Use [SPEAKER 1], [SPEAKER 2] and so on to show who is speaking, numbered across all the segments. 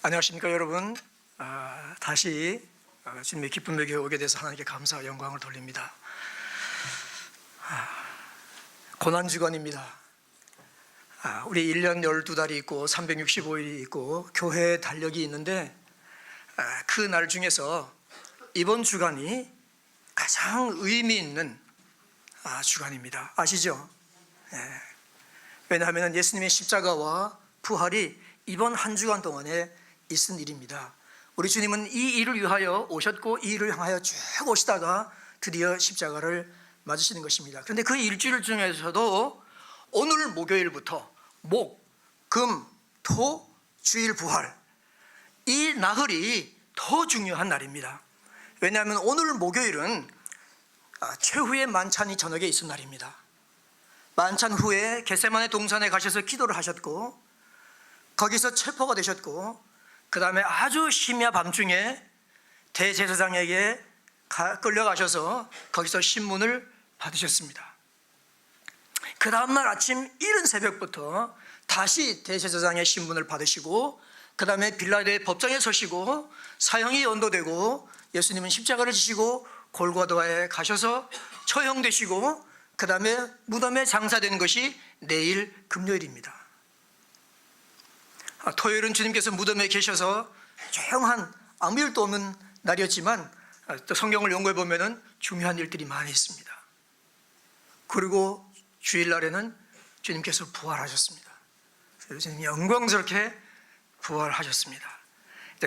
[SPEAKER 1] 안녕하십니까 여러분. 다시 주님의 기쁨 에게 오게 돼서 하나님께 감사와 영광을 돌립니다. 고난주간입니다. 우리 1년 12달이 있고 365일이 있고 교회에 달력이 있는데 그 날 중에서 이번 주간이 가장 의미 있는 주간입니다. 아시죠? 왜냐하면 예수님의 십자가와 부활이 이번 한 주간 동안에 있은 일입니다. 우리 주님은 이 일을 위하여 오셨고 이 일을 향하여 쭉 오시다가 드디어 십자가를 맞으시는 것입니다. 그런데 그 일주일 중에서도 오늘 목요일부터 목, 금, 토, 주일, 부활 이 나흘이 더 중요한 날입니다. 왜냐하면 오늘 목요일은 최후의 만찬이 저녁에 있은 날입니다. 만찬 후에 겟세마네 동산에 가셔서 기도를 하셨고 거기서 체포가 되셨고 그 다음에 아주 심야 밤중에 대제사장에게 끌려가셔서 거기서 신문을 받으셨습니다. 그 다음날 아침 이른 새벽부터 다시 대제사장의 신문을 받으시고 그 다음에 빌라도의 법정에 서시고 사형이 연도되고 예수님은 십자가를 지시고 골고다에 가셔서 처형되시고 그 다음에 무덤에 장사되는 것이 내일 금요일입니다. 토요일은 주님께서 무덤에 계셔서 조용한 아무 일도 없는 날이었지만 또 성경을 연구해 보면 중요한 일들이 많이 있습니다. 그리고 주일날에는 주님께서 부활하셨습니다. 주님 영광스럽게 부활하셨습니다.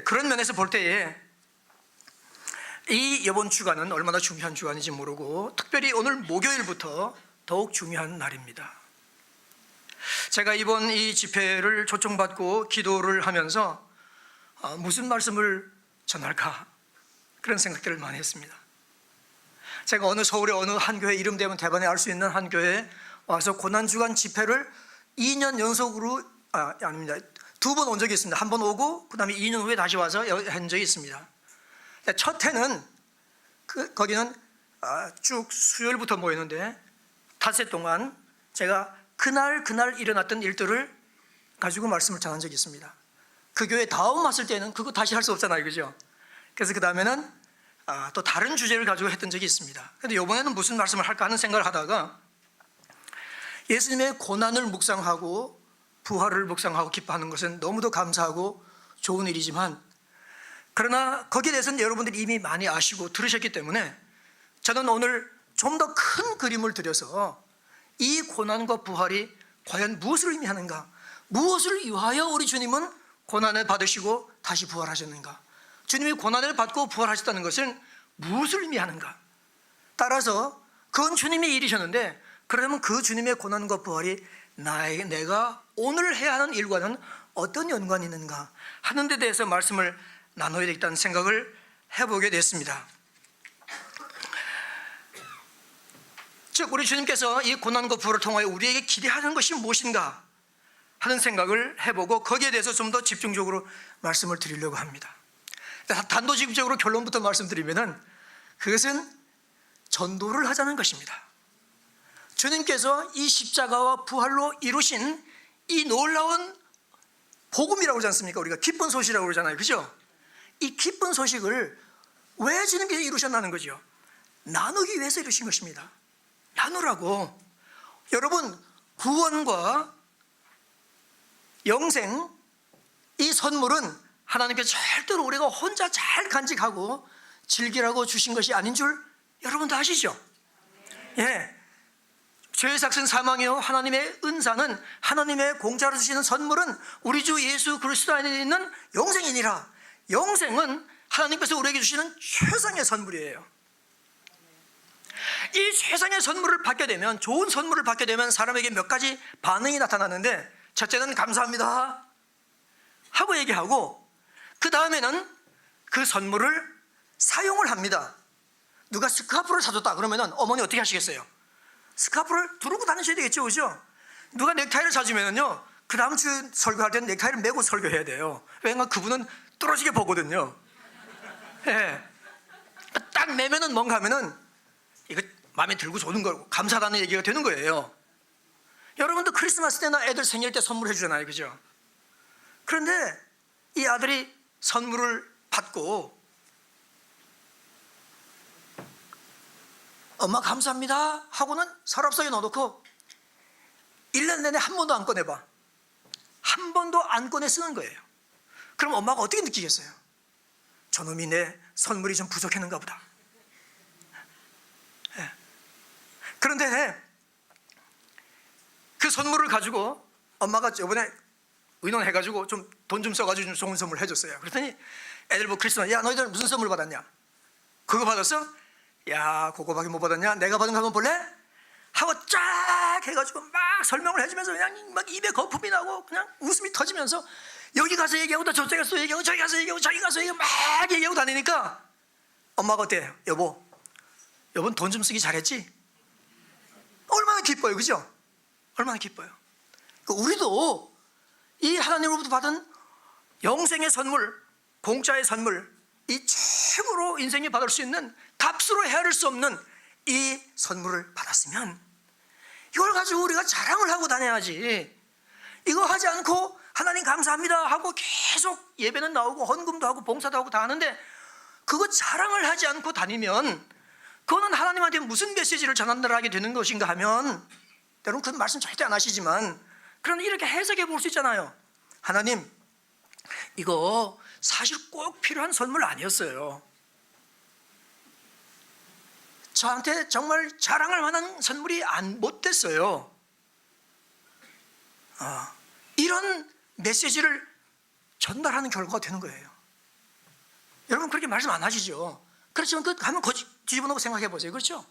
[SPEAKER 1] 그런 면에서 볼 때에 이 이번 주간은 얼마나 중요한 주간인지 모르고 특별히 오늘 목요일부터 더욱 중요한 날입니다. 제가 이번 이 집회를 초청받고 기도를 하면서 무슨 말씀을 전할까 그런 생각들을 많이 했습니다. 제가 서울의 어느 한 교회 이름 대면 대반에 알 수 있는 한 교회에 와서 고난주간 집회를 2년 연속으로 아닙니다. 2번 온 적이 있습니다. 한 번 오고 그 다음에 2년 후에 다시 와서 한 적이 있습니다. 첫 해는 거기는 쭉 수요일부터 모였는데 닷새 동안 제가 그날 일어났던 일들을 가지고 말씀을 전한 적이 있습니다. 그 교회 다음 왔을 때는 그거 다시 할 수 없잖아요, 그죠? 그래서 그 다음에는 또 다른 주제를 가지고 했던 적이 있습니다. 그런데 이번에는 무슨 말씀을 할까 하는 생각을 하다가 예수님의 고난을 묵상하고 부활을 묵상하고 기뻐하는 것은 너무도 감사하고 좋은 일이지만 그러나 거기에 대해서는 여러분들이 이미 많이 아시고 들으셨기 때문에 저는 오늘 좀 더 큰 그림을 들여서 이 고난과 부활이 과연 무엇을 의미하는가, 무엇을 위하여 우리 주님은 고난을 받으시고 다시 부활하셨는가, 주님이 고난을 받고 부활하셨다는 것은 무엇을 의미하는가. 따라서 그건 주님의 일이셨는데 그러면 그 주님의 고난과 부활이 내가 오늘 해야 하는 일과는 어떤 연관이 있는가 하는 데 대해서 말씀을 나눠야 되겠다는 생각을 해보게 됐습니다. 즉 우리 주님께서 이 고난과 부활을 통하여 우리에게 기대하는 것이 무엇인가 하는 생각을 해보고 거기에 대해서 좀 더 집중적으로 말씀을 드리려고 합니다. 단도직입적으로 결론부터 말씀드리면 그것은 전도를 하자는 것입니다. 주님께서 이 십자가와 부활로 이루신 이 놀라운 복음이라고 그러지 않습니까? 우리가 기쁜 소식이라고 그러잖아요, 그죠? 이 기쁜 소식을 왜 주님께서 이루셨다는 거죠? 나누기 위해서 이루신 것입니다. 나누라고. 여러분, 구원과 영생 이 선물은 하나님께서 절대로 우리가 혼자 잘 간직하고 즐기라고 주신 것이 아닌 줄 여러분도 아시죠? 예. 죄의 삭은 사망이요 하나님의 은사는 하나님의 공짜로 주시는 선물은 우리 주 예수 그리스도 안에 있는 영생이니라. 영생은 하나님께서 우리에게 주시는 최상의 선물이에요. 이 최상의 선물을 받게 되면, 좋은 선물을 받게 되면 사람에게 몇 가지 반응이 나타나는데 첫째는 감사합니다 하고 얘기하고 그 다음에는 그 선물을 사용을 합니다. 누가 스카프를 사줬다 그러면 어머니 어떻게 하시겠어요? 스카프를 두르고 다니셔야 되겠죠, 그죠? 누가 넥타이를 사주면요 그 다음 주 설교할 때는 넥타이를 메고 설교해야 돼요. 왜냐하면 그분은 뚫어지게 보거든요. 예. 딱 매면은 뭔가 하면은 이거 마음에 들고 좋은 거 감사하다는 얘기가 되는 거예요. 여러분도 크리스마스 때나 애들 생일 때 선물해 주잖아요, 그죠? 그런데 이 아들이 선물을 받고 엄마 감사합니다 하고는 서랍 속에 넣어놓고 1년 내내 한 번도 안 꺼내봐. 한 번도 안 꺼내 쓰는 거예요. 그럼 엄마가 어떻게 느끼겠어요? 저놈이 내 선물이 좀 부족했는가 보다. 예. 그런데 그 선물을 가지고 엄마가 이번에 의논해가지고 좀 돈 좀 써가지고 좀 좋은 선물 해줬어요. 그랬더니 애들 보고 크리스마스, 야 너희들 무슨 선물 받았냐? 그거 받았어? 야 그거밖에 못 받았냐? 내가 받은 거 한번 볼래? 하고 쫙 해가지고 막 설명을 해주면서 그냥 막 입에 거품이 나고 그냥 웃음이 터지면서 여기 가서 얘기하고 또 저쪽에 가서 얘기하고 저기 가서 얘기하고 저기 가서 얘기하고 막 얘기하고 다니니까 엄마가 어때요? 여보는 돈 좀 쓰기 잘했지? 얼마나 기뻐요, 그죠? 얼마나 기뻐요. 우리도 이 하나님으로부터 받은 영생의 선물, 공짜의 선물, 이 최고로 인생에 받을 수 있는 값으로 헤아릴 수 없는 이 선물을 받았으면 이걸 가지고 우리가 자랑을 하고 다녀야지. 이거 하지 않고 하나님 감사합니다 하고 계속 예배는 나오고 헌금도 하고 봉사도 하고 다 하는데 그거 자랑을 하지 않고 다니면 그거는 하나님한테 무슨 메시지를 전하게 되는 것인가 하면, 여러분 그 말씀 절대 안 하시지만 그러나 이렇게 해석해 볼 수 있잖아요. 하나님 이거 사실 꼭 필요한 선물 아니었어요. 저한테 정말 자랑할 만한 선물이 못 됐어요. 이런 메시지를 전달하는 결과가 되는 거예요. 여러분 그렇게 말씀 안 하시죠? 그렇지만 그 한번 뒤집어놓고 생각해 보세요. 그렇죠?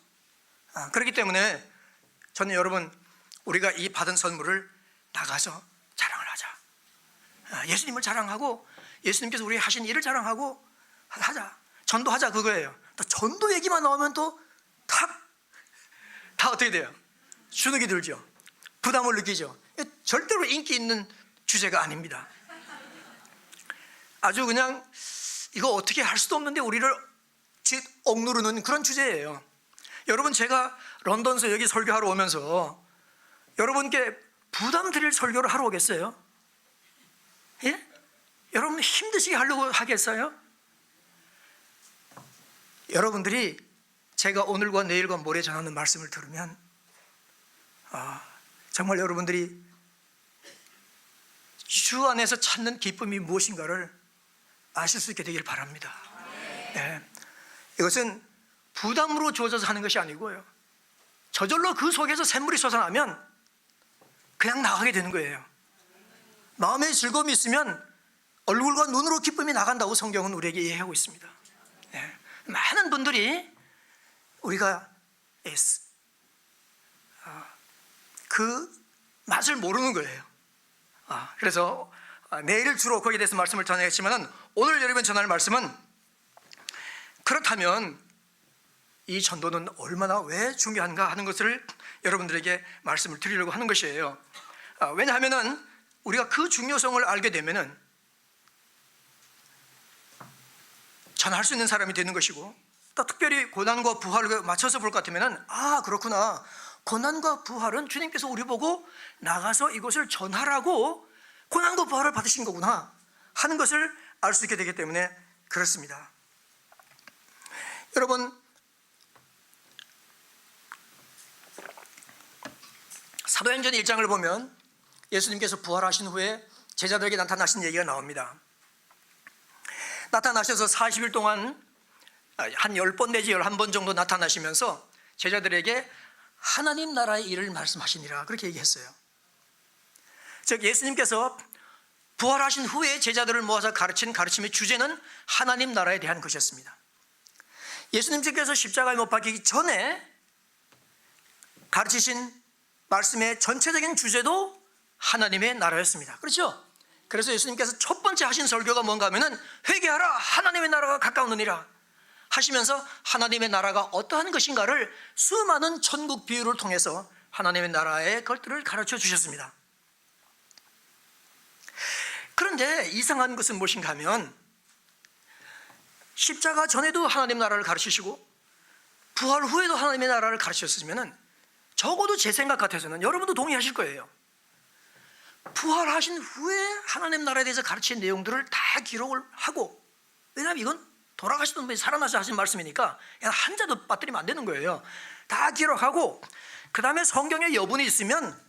[SPEAKER 1] 그렇기 때문에 저는 여러분 우리가 이 받은 선물을 나가서 자랑을 하자. 예수님을 자랑하고 예수님께서 우리 하신 일을 자랑하고 하자. 전도하자 그거예요. 또 전도 얘기만 나오면 또 다 어떻게 돼요? 주눅이 들죠. 부담을 느끼죠. 절대로 인기 있는 주제가 아닙니다. 아주 그냥 이거 어떻게 할 수도 없는데 우리를 억누르는 그런 주제예요. 여러분 제가 런던에서 여기 설교하러 오면서 여러분께 부담 드릴 설교를 하러 오겠어요? 예? 여러분 힘드시게 하려고 하겠어요? 여러분들이 제가 오늘과 내일과 모레 전하는 말씀을 들으면 정말 여러분들이 주 안에서 찾는 기쁨이 무엇인가를 아실 수 있게 되길 바랍니다. 네. 이것은 부담으로 주어져서 하는 것이 아니고요, 저절로 그 속에서 샘물이 솟아나면 그냥 나가게 되는 거예요. 마음의 즐거움이 있으면 얼굴과 눈으로 기쁨이 나간다고 성경은 우리에게 이해하고 있습니다. 네. 많은 분들이 우리가 그 맛을 모르는 거예요. 그래서 내일 주로 거기에 대해서 말씀을 전하겠지만 오늘 여러분 전할 말씀은, 그렇다면 이 전도는 얼마나 왜 중요한가 하는 것을 여러분들에게 말씀을 드리려고 하는 것이에요. 왜냐하면 우리가 그 중요성을 알게 되면 전할 수 있는 사람이 되는 것이고, 또 특별히 고난과 부활을 맞춰서 볼 것 같으면 그렇구나, 고난과 부활은 주님께서 우리 보고 나가서 이것을 전하라고 고난과 부활을 받으신 거구나 하는 것을 알 수 있게 되기 때문에 그렇습니다. 여러분 사도행전 1장을 보면 예수님께서 부활하신 후에 제자들에게 나타나신 얘기가 나옵니다. 나타나셔서 40일 동안 한 10번 내지 11번 정도 나타나시면서 제자들에게 하나님 나라의 일을 말씀하시니라 그렇게 얘기했어요. 즉 예수님께서 부활하신 후에 제자들을 모아서 가르친 가르침의 주제는 하나님 나라에 대한 것이었습니다. 예수님께서 십자가에 못 박히기 전에 가르치신 말씀의 전체적인 주제도 하나님의 나라였습니다. 그렇죠? 그래서 예수님께서 첫 번째 하신 설교가 뭔가 하면은 회개하라, 하나님의 나라가 가까우느니라 하시면서 하나님의 나라가 어떠한 것인가를 수많은 천국 비유를 통해서 하나님의 나라의 것들을 가르쳐 주셨습니다. 그런데 이상한 것은 무엇인가 하면 십자가 전에도 하나님 나라를 가르치시고 부활 후에도 하나님의 나라를 가르치셨으면 적어도 제 생각 같아서는 여러분도 동의하실 거예요. 부활하신 후에 하나님 나라에 대해서 가르친 내용들을 다 기록을 하고, 왜냐하면 이건 돌아가시던 분이 살아나서 하신 말씀이니까 한 자도 빠뜨리면 안 되는 거예요. 다 기록하고, 그 다음에 성경에 여분이 있으면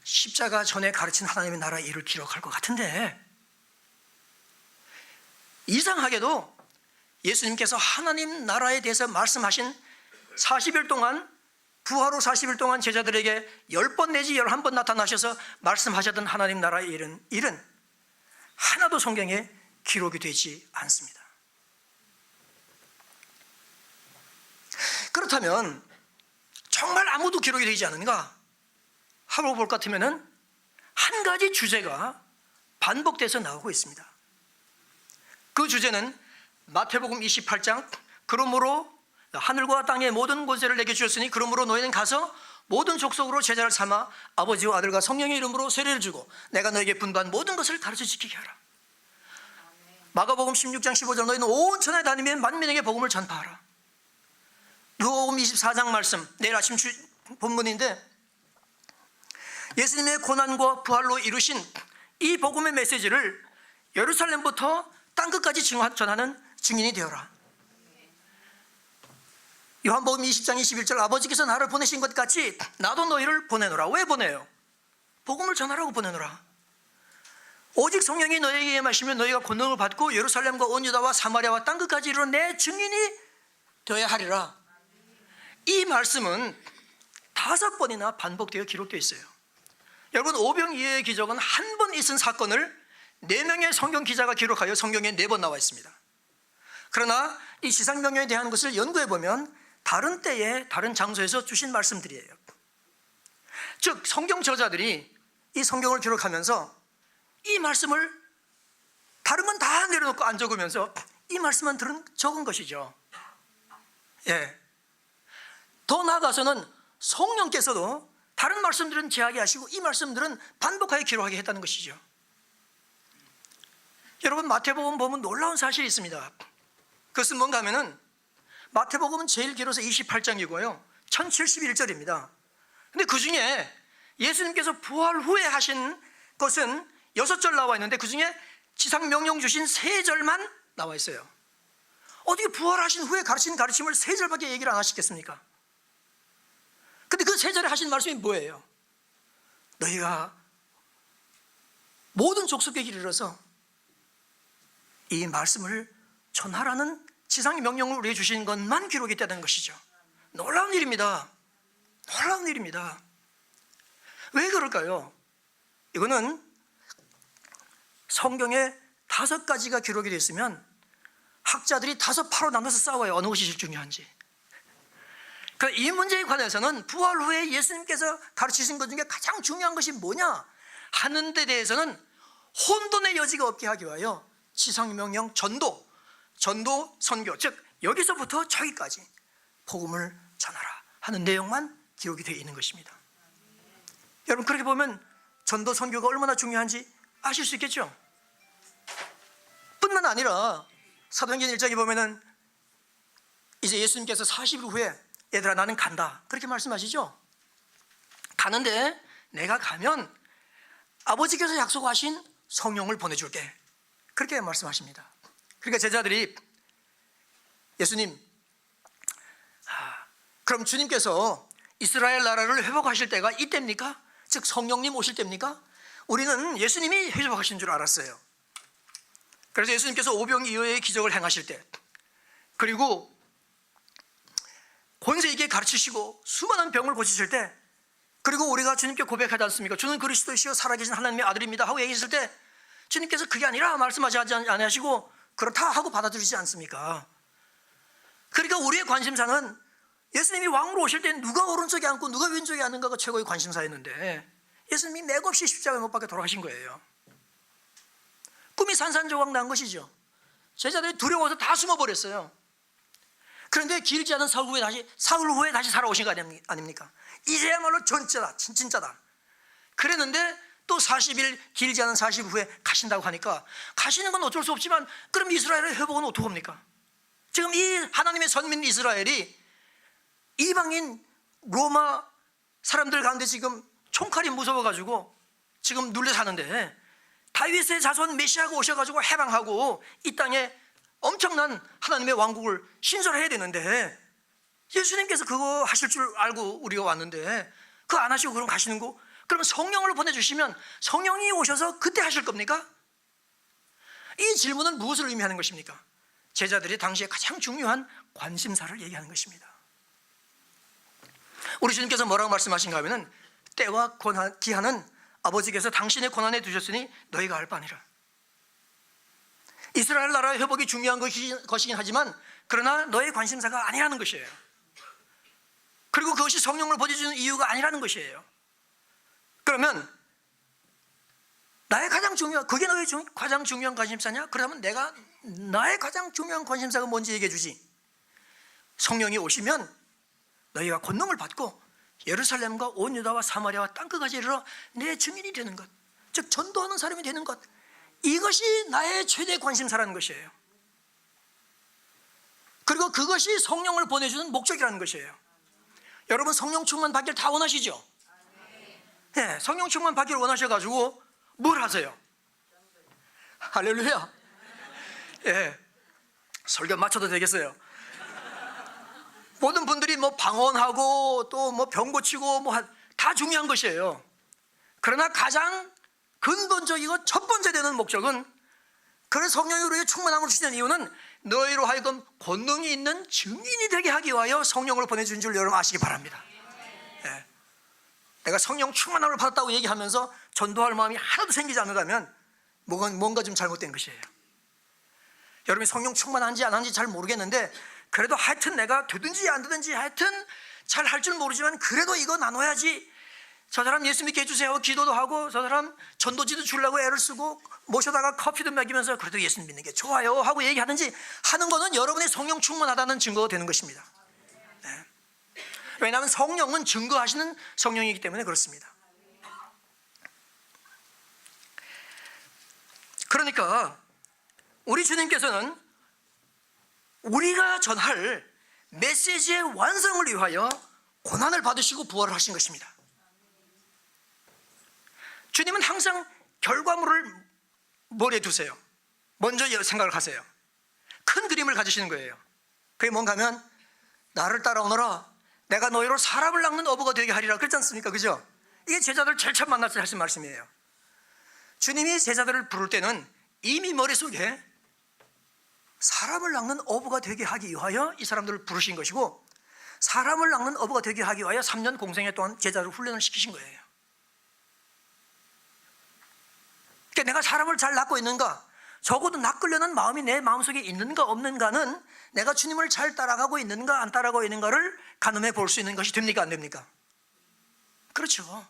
[SPEAKER 1] 십자가 전에 가르친 하나님의 나라의 일을 기록할 것 같은데, 이상하게도 예수님께서 하나님 나라에 대해서 말씀하신 40일 동안, 부활 후 40일 동안 제자들에게 10번 내지 11번 나타나셔서 말씀하셨던 하나님 나라의 일은 하나도 성경에 기록이 되지 않습니다. 그렇다면 정말 아무도 기록이 되지 않은가 하고 볼 것 같으면 한 가지 주제가 반복돼서 나오고 있습니다. 그 주제는 마태복음 28장, 그러므로 하늘과 땅의 모든 권세를 내게 주셨으니 그러므로 너희는 가서 모든 족속으로 제자를 삼아 아버지와 아들과 성령의 이름으로 세례를 주고 내가 너에게 분부한 모든 것을 가르쳐 지키게 하라. 마가복음 16장 15절 너희는 온 천하에 다니며 만민에게 복음을 전파하라. 누가복음 24장 말씀, 내일 아침 본문인데, 예수님의 고난과 부활로 이루신 이 복음의 메시지를 예루살렘부터 땅끝까지 전하는 증인이 되어라. 요한복음 20장 21절 아버지께서 나를 보내신 것 같이 나도 너희를 보내노라. 왜 보내요? 복음을 전하라고 보내노라. 오직 성령이 너희에게 임하시면 너희가 권능을 받고 예루살렘과 온 유다와 사마리아와 땅끝까지 이르러 내 증인이 되어야 하리라. 이 말씀은 5번이나 반복되어 기록되어 있어요. 여러분, 오병이어의 기적은 한 번 있은 사건을 4명의 성경 기자가 기록하여 성경에 4번 나와 있습니다. 그러나 이 지상명령에 대한 것을 연구해 보면 다른 때에 다른 장소에서 주신 말씀들이에요. 즉 성경 저자들이 이 성경을 기록하면서 이 말씀을 다른 건 다 내려놓고 안 적으면서 이 말씀만 적은 것이죠. 더 나아가서는 성령께서도 다른 말씀들은 제하게 하시고 이 말씀들은 반복하여 기록하게 했다는 것이죠. 여러분, 마태복음 보면 놀라운 사실이 있습니다. 그것은 뭔가 하면은 마태복음은 제일 길어서 28장이고요 1071절입니다 근데 그 중에 예수님께서 부활 후에 하신 것은 6절 나와 있는데 그 중에 지상명령 주신 3절만 나와 있어요. 어떻게 부활하신 후에 가르친 가르침을 3절밖에 얘기를 안 하시겠습니까? 근데 그 3절에 하신 말씀이 뭐예요? 너희가 모든 족속에 이르러서 이 말씀을 전하라는 지상의 명령을 우리에게 주신 것만 기록이 되는 것이죠. 놀라운 일입니다. 놀라운 일입니다. 왜 그럴까요? 이거는 성경에 5가지가 기록이 되어 있으면 학자들이 5파로 나눠서 싸워요. 어느 것이 제일 중요한지. 그러니까 이 문제에 관해서는 부활 후에 예수님께서 가르치신 것 중에 가장 중요한 것이 뭐냐 하는 데 대해서는 혼돈의 여지가 없게 하기 위하여 지상명령 전도, 선교, 즉 여기서부터 저기까지 복음을 전하라 하는 내용만 기록이 되어 있는 것입니다. 여러분, 그렇게 보면 전도, 선교가 얼마나 중요한지 아실 수 있겠죠? 뿐만 아니라 사도행전 1장에 보면은 이제 예수님께서 40일 후에 얘들아 나는 간다 그렇게 말씀하시죠. 가는데 내가 가면 아버지께서 약속하신 성령을 보내줄게 그렇게 말씀하십니다. 그러니까 제자들이 예수님, 그럼 주님께서 이스라엘 나라를 회복하실 때가 이때입니까? 즉 성령님 오실 때입니까? 우리는 예수님이 회복하신 줄 알았어요. 그래서 예수님께서 오병이어의 기적을 행하실 때, 그리고 권세 있게 가르치시고 수많은 병을 고치실 때, 그리고 우리가 주님께 고백하지 않습니까? 주는 그리스도이시여 살아계신 하나님의 아들입니다 하고 얘기했을 때 주님께서 그게 아니라 말씀하지 않으시고 그렇다 하고 받아들이지 않습니까? 그러니까 우리의 관심사는 예수님이 왕으로 오실 때 누가 오른쪽에 앉고 누가 왼쪽에 앉는가가 최고의 관심사였는데 예수님이 맥없이 십자가에 못 박혀 돌아가신 거예요. 꿈이 산산조각 난 것이죠. 제자들이 두려워서 다 숨어버렸어요. 그런데 길지 않은 사흘 후에 다시 살아오신 거 아닙니까? 이제야말로 진짜다. 그랬는데 또 40일 길지 않은 40일 후에 가신다고 하니까 가시는 건 어쩔 수 없지만 그럼 이스라엘의 회복은 어떻게 합니까? 지금 이 하나님의 선민 이스라엘이 이방인 로마 사람들 가운데 지금 총칼이 무서워가지고 지금 눌려 사는데 다윗의 자손 메시아가 오셔가지고 해방하고 이 땅에 엄청난 하나님의 왕국을 신설해야 되는데 예수님께서 그거 하실 줄 알고 우리가 왔는데 그거 안 하시고 그럼 가시는 거? 그러면 성령을 보내주시면 성령이 오셔서 그때 하실 겁니까? 이 질문은 무엇을 의미하는 것입니까? 제자들이 당시에 가장 중요한 관심사를 얘기하는 것입니다. 우리 주님께서 뭐라고 말씀하신가 하면은 때와 기한은 아버지께서 당신의 권한에 두셨으니 너희가 알 바니라. 이스라엘 나라의 회복이 중요한 것이긴 하지만 그러나 너의 관심사가 아니라는 것이에요. 그리고 그것이 성령을 보내주는 이유가 아니라는 것이에요. 그러면 그게 너의 가장 중요한 관심사냐? 그러면 내가 나의 가장 중요한 관심사가 뭔지 얘기해 주지. 성령이 오시면 너희가 권능을 받고 예루살렘과 온 유다와 사마리아와 땅끝까지 이르러 내 증인이 되는 것, 즉 전도하는 사람이 되는 것, 이것이 나의 최대 관심사라는 것이에요. 그리고 그것이 성령을 보내주는 목적이라는 것이에요. 여러분 성령 충만 받기를 다 원하시죠? 네, 성령 충만 받기를 원하셔가지고 뭘 하세요? 할렐루야. 예, 설교 맞춰도 되겠어요. 모든 분들이 뭐 방언하고 또 뭐 병 고치고 뭐 다 중요한 것이에요. 그러나 가장 근본적이고 첫 번째 되는 목적은, 그런 성령으로의 충만함을 주시는 이유는 너희로 하여금 권능이 있는 증인이 되게 하기 위하여 성령을 보내준 줄 여러분 아시기 바랍니다. 예. 내가 성령 충만함을 받았다고 얘기하면서 전도할 마음이 하나도 생기지 않는다면 뭔가 좀 잘못된 것이에요. 여러분이 성령 충만한지 안 한지 잘 모르겠는데 그래도 하여튼 내가 되든지 안 되든지 하여튼 잘 할 줄 모르지만 그래도 이거 나눠야지. 저 사람 예수 믿게 해주세요 기도도 하고, 저 사람 전도지도 주려고 애를 쓰고 모셔다가 커피도 먹이면서 그래도 예수 믿는 게 좋아요 하고 얘기하든지 하는 거는 여러분의 성령 충만하다는 증거가 되는 것입니다. 네. 왜냐하면 성령은 증거하시는 성령이기 때문에 그렇습니다. 그러니까 우리 주님께서는 우리가 전할 메시지의 완성을 위하여 고난을 받으시고 부활을 하신 것입니다. 주님은 항상 결과물을 머리에 두세요. 먼저 생각을 하세요. 큰 그림을 가지시는 거예요. 그게 뭔가 하면 나를 따라오너라 내가 너희로 사람을 낚는 어부가 되게 하리라 그랬지 않습니까? 그죠? 이게 제자들 제일 처음 만날 때 하신 말씀이에요. 주님이 제자들을 부를 때는 이미 머릿속에 사람을 낚는 어부가 되게 하기 위하여 이 사람들을 부르신 것이고, 사람을 낚는 어부가 되게 하기 위하여 3년 공생애 동안 제자를 훈련을 시키신 거예요. 그러니까 내가 사람을 잘 낚고 있는가, 적어도 낚으려는 마음이 내 마음속에 있는가 없는가는 내가 주님을 잘 따라가고 있는가 안 따라가고 있는가를 가늠해 볼 수 있는 것이 됩니까 안 됩니까? 그렇죠.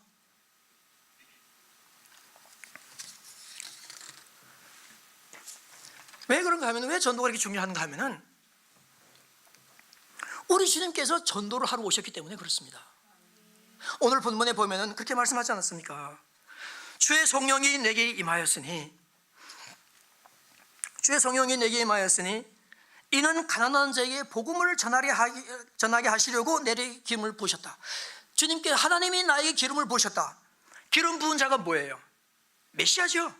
[SPEAKER 1] 왜 그런가 하면, 왜 전도가 이렇게 중요한가 하면은 우리 주님께서 전도를 하러 오셨기 때문에 그렇습니다. 오늘 본문에 보면은 그렇게 말씀하지 않았습니까? 주의 성령이 내게 임하였으니, 주의 성령이 내게 임하였으니 이는 가난한 자에게 복음을 전하게 하시려고 내게 기름을 부으셨다. 주님께 하나님이 나에게 기름을 부으셨다. 기름 부은 자가 뭐예요? 메시아죠.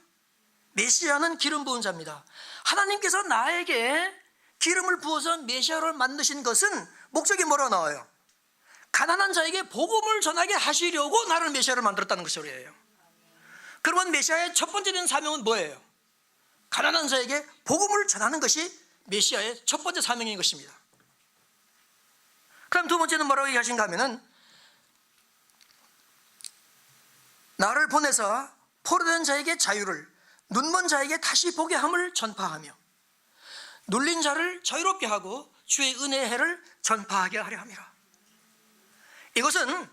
[SPEAKER 1] 메시아는 기름 부은 자입니다. 하나님께서 나에게 기름을 부어서 메시아를 만드신 것은 목적이 뭐라고 나와요? 가난한 자에게 복음을 전하게 하시려고 나를 메시아를 만들었다는 것이에요. 그러면 메시아의 첫 번째 되는 사명은 뭐예요? 가난한 자에게 복음을 전하는 것이 메시아의 첫 번째 사명인 것입니다. 그럼 두 번째는 뭐라고 얘기하신가 하면은, 나를 보내서 포로된 자에게 자유를, 눈먼 자에게 다시 보게 함을 전파하며 눌린 자를 자유롭게 하고 주의 은혜의 해를 전파하게 하려 함이라. 이것은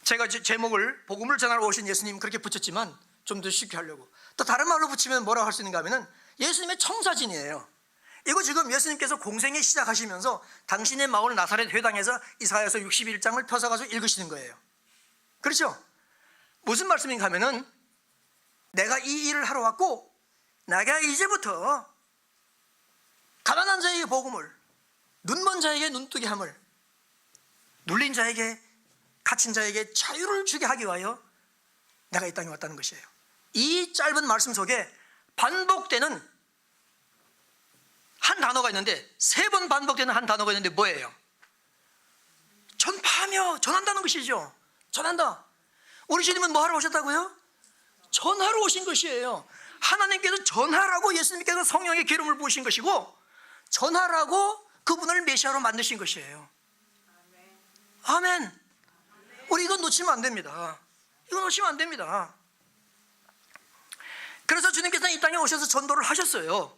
[SPEAKER 1] 제가 제목을 복음을 전하러 오신 예수님 그렇게 붙였지만 좀 더 쉽게 하려고 또 다른 말로 붙이면 뭐라고 할 수 있는가 하면은 예수님의 청사진이에요. 이거 지금 예수님께서 공생애 시작하시면서 당신의 마을 나사렛 회당에서 이사야서 61장을 펴서가지고 읽으시는 거예요. 그렇죠? 무슨 말씀인가 하면은 내가 이 일을 하러 왔고 내가 이제부터 가난한 자에게 복음을, 눈먼 자에게 눈뜨게 함을, 눌린 자에게 갇힌 자에게 자유를 주게 하기 위하여 내가 이 땅에 왔다는 것이에요. 이 짧은 말씀 속에 반복되는 한 단어가 있는데, 3번 반복되는 한 단어가 있는데 뭐예요? 전파하며 전한다는 것이죠. 전한다. 우리 주님은 뭐 하러 오셨다고요? 전하러 오신 것이에요. 하나님께서 전하라고 예수님께서 성령의 기름을 부으신 것이고, 전하라고 그분을 메시아로 만드신 것이에요. 아멘. 우리 이건 놓치면 안 됩니다. 이거 놓치면 안 됩니다. 그래서 주님께서는 이 땅에 오셔서 전도를 하셨어요.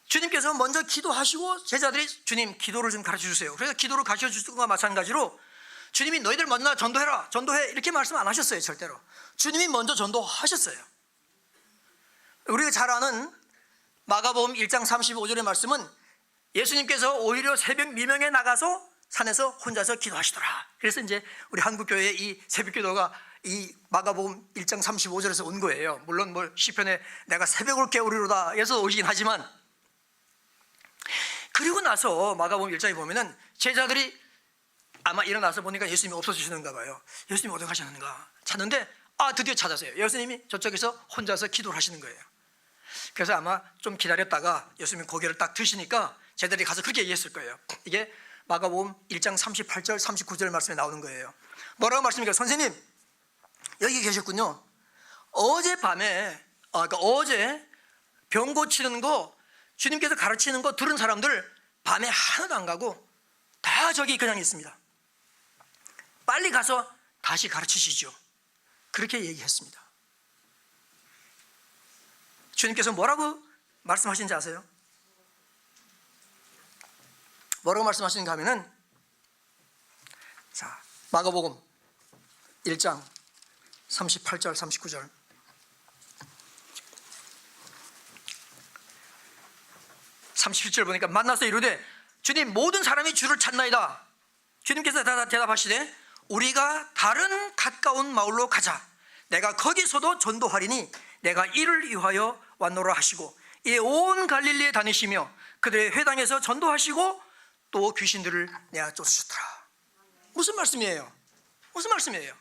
[SPEAKER 1] 주님께서 먼저 기도하시고 제자들이 주님 기도를 좀 가르쳐 주세요. 그래서 기도를 가르쳐 주신 것과 마찬가지로 주님이 너희들 먼저 전도해라, 전도해, 이렇게 말씀 안 하셨어요. 절대로. 주님이 먼저 전도하셨어요. 우리가 잘 아는 마가복음 1장 35절의 말씀은 예수님께서 오히려 새벽 미명에 나가서 산에서 혼자서 기도하시더라. 그래서 이제 우리 한국교회의 이 새벽기도가 이 마가복음 1장 35절에서 온 거예요. 물론 뭐 시편에 내가 새벽을 깨우리로다 해서 오시긴 하지만, 그리고 나서 마가복음 1장에 보면은 제자들이 아마 일어나서 보니까 예수님이 없어지시는가 봐요. 예수님이 어디 가셨는가 찾는데, 드디어 찾았어요. 예수님이 저쪽에서 혼자서 기도를 하시는 거예요. 그래서 아마 좀 기다렸다가 예수님이 고개를 딱 드시니까 제자들이 가서 그렇게 얘기했을 거예요. 이게 마가복음 1장 38절 39절 말씀에 나오는 거예요. 뭐라고 말씀입니까? 선생님 여기 계셨군요. 어젯밤에 그러니까 어제 병 고치는 거 주님께서 가르치는 거 들은 사람들 밤에 하나도 안 가고 다 저기 그냥 있습니다. 빨리 가서 다시 가르치시죠. 그렇게 얘기했습니다. 주님께서 뭐라고 말씀하신지 아세요? 뭐라고 말씀하시는가 하면은, 자, 마가복음 1장 38절 39절 37절 보니까 만나서 이르되 주님 모든 사람이 주를 찾나이다. 주님께서 대답하시되 우리가 다른 가까운 마을로 가자. 내가 거기서도 전도하리니 내가 이를 위하여 왔노라 하시고, 이 온 갈릴리에 다니시며 그들의 회당에서 전도하시고 또 귀신들을 내어 쫓으셨더라. 무슨 말씀이에요? 무슨 말씀이에요?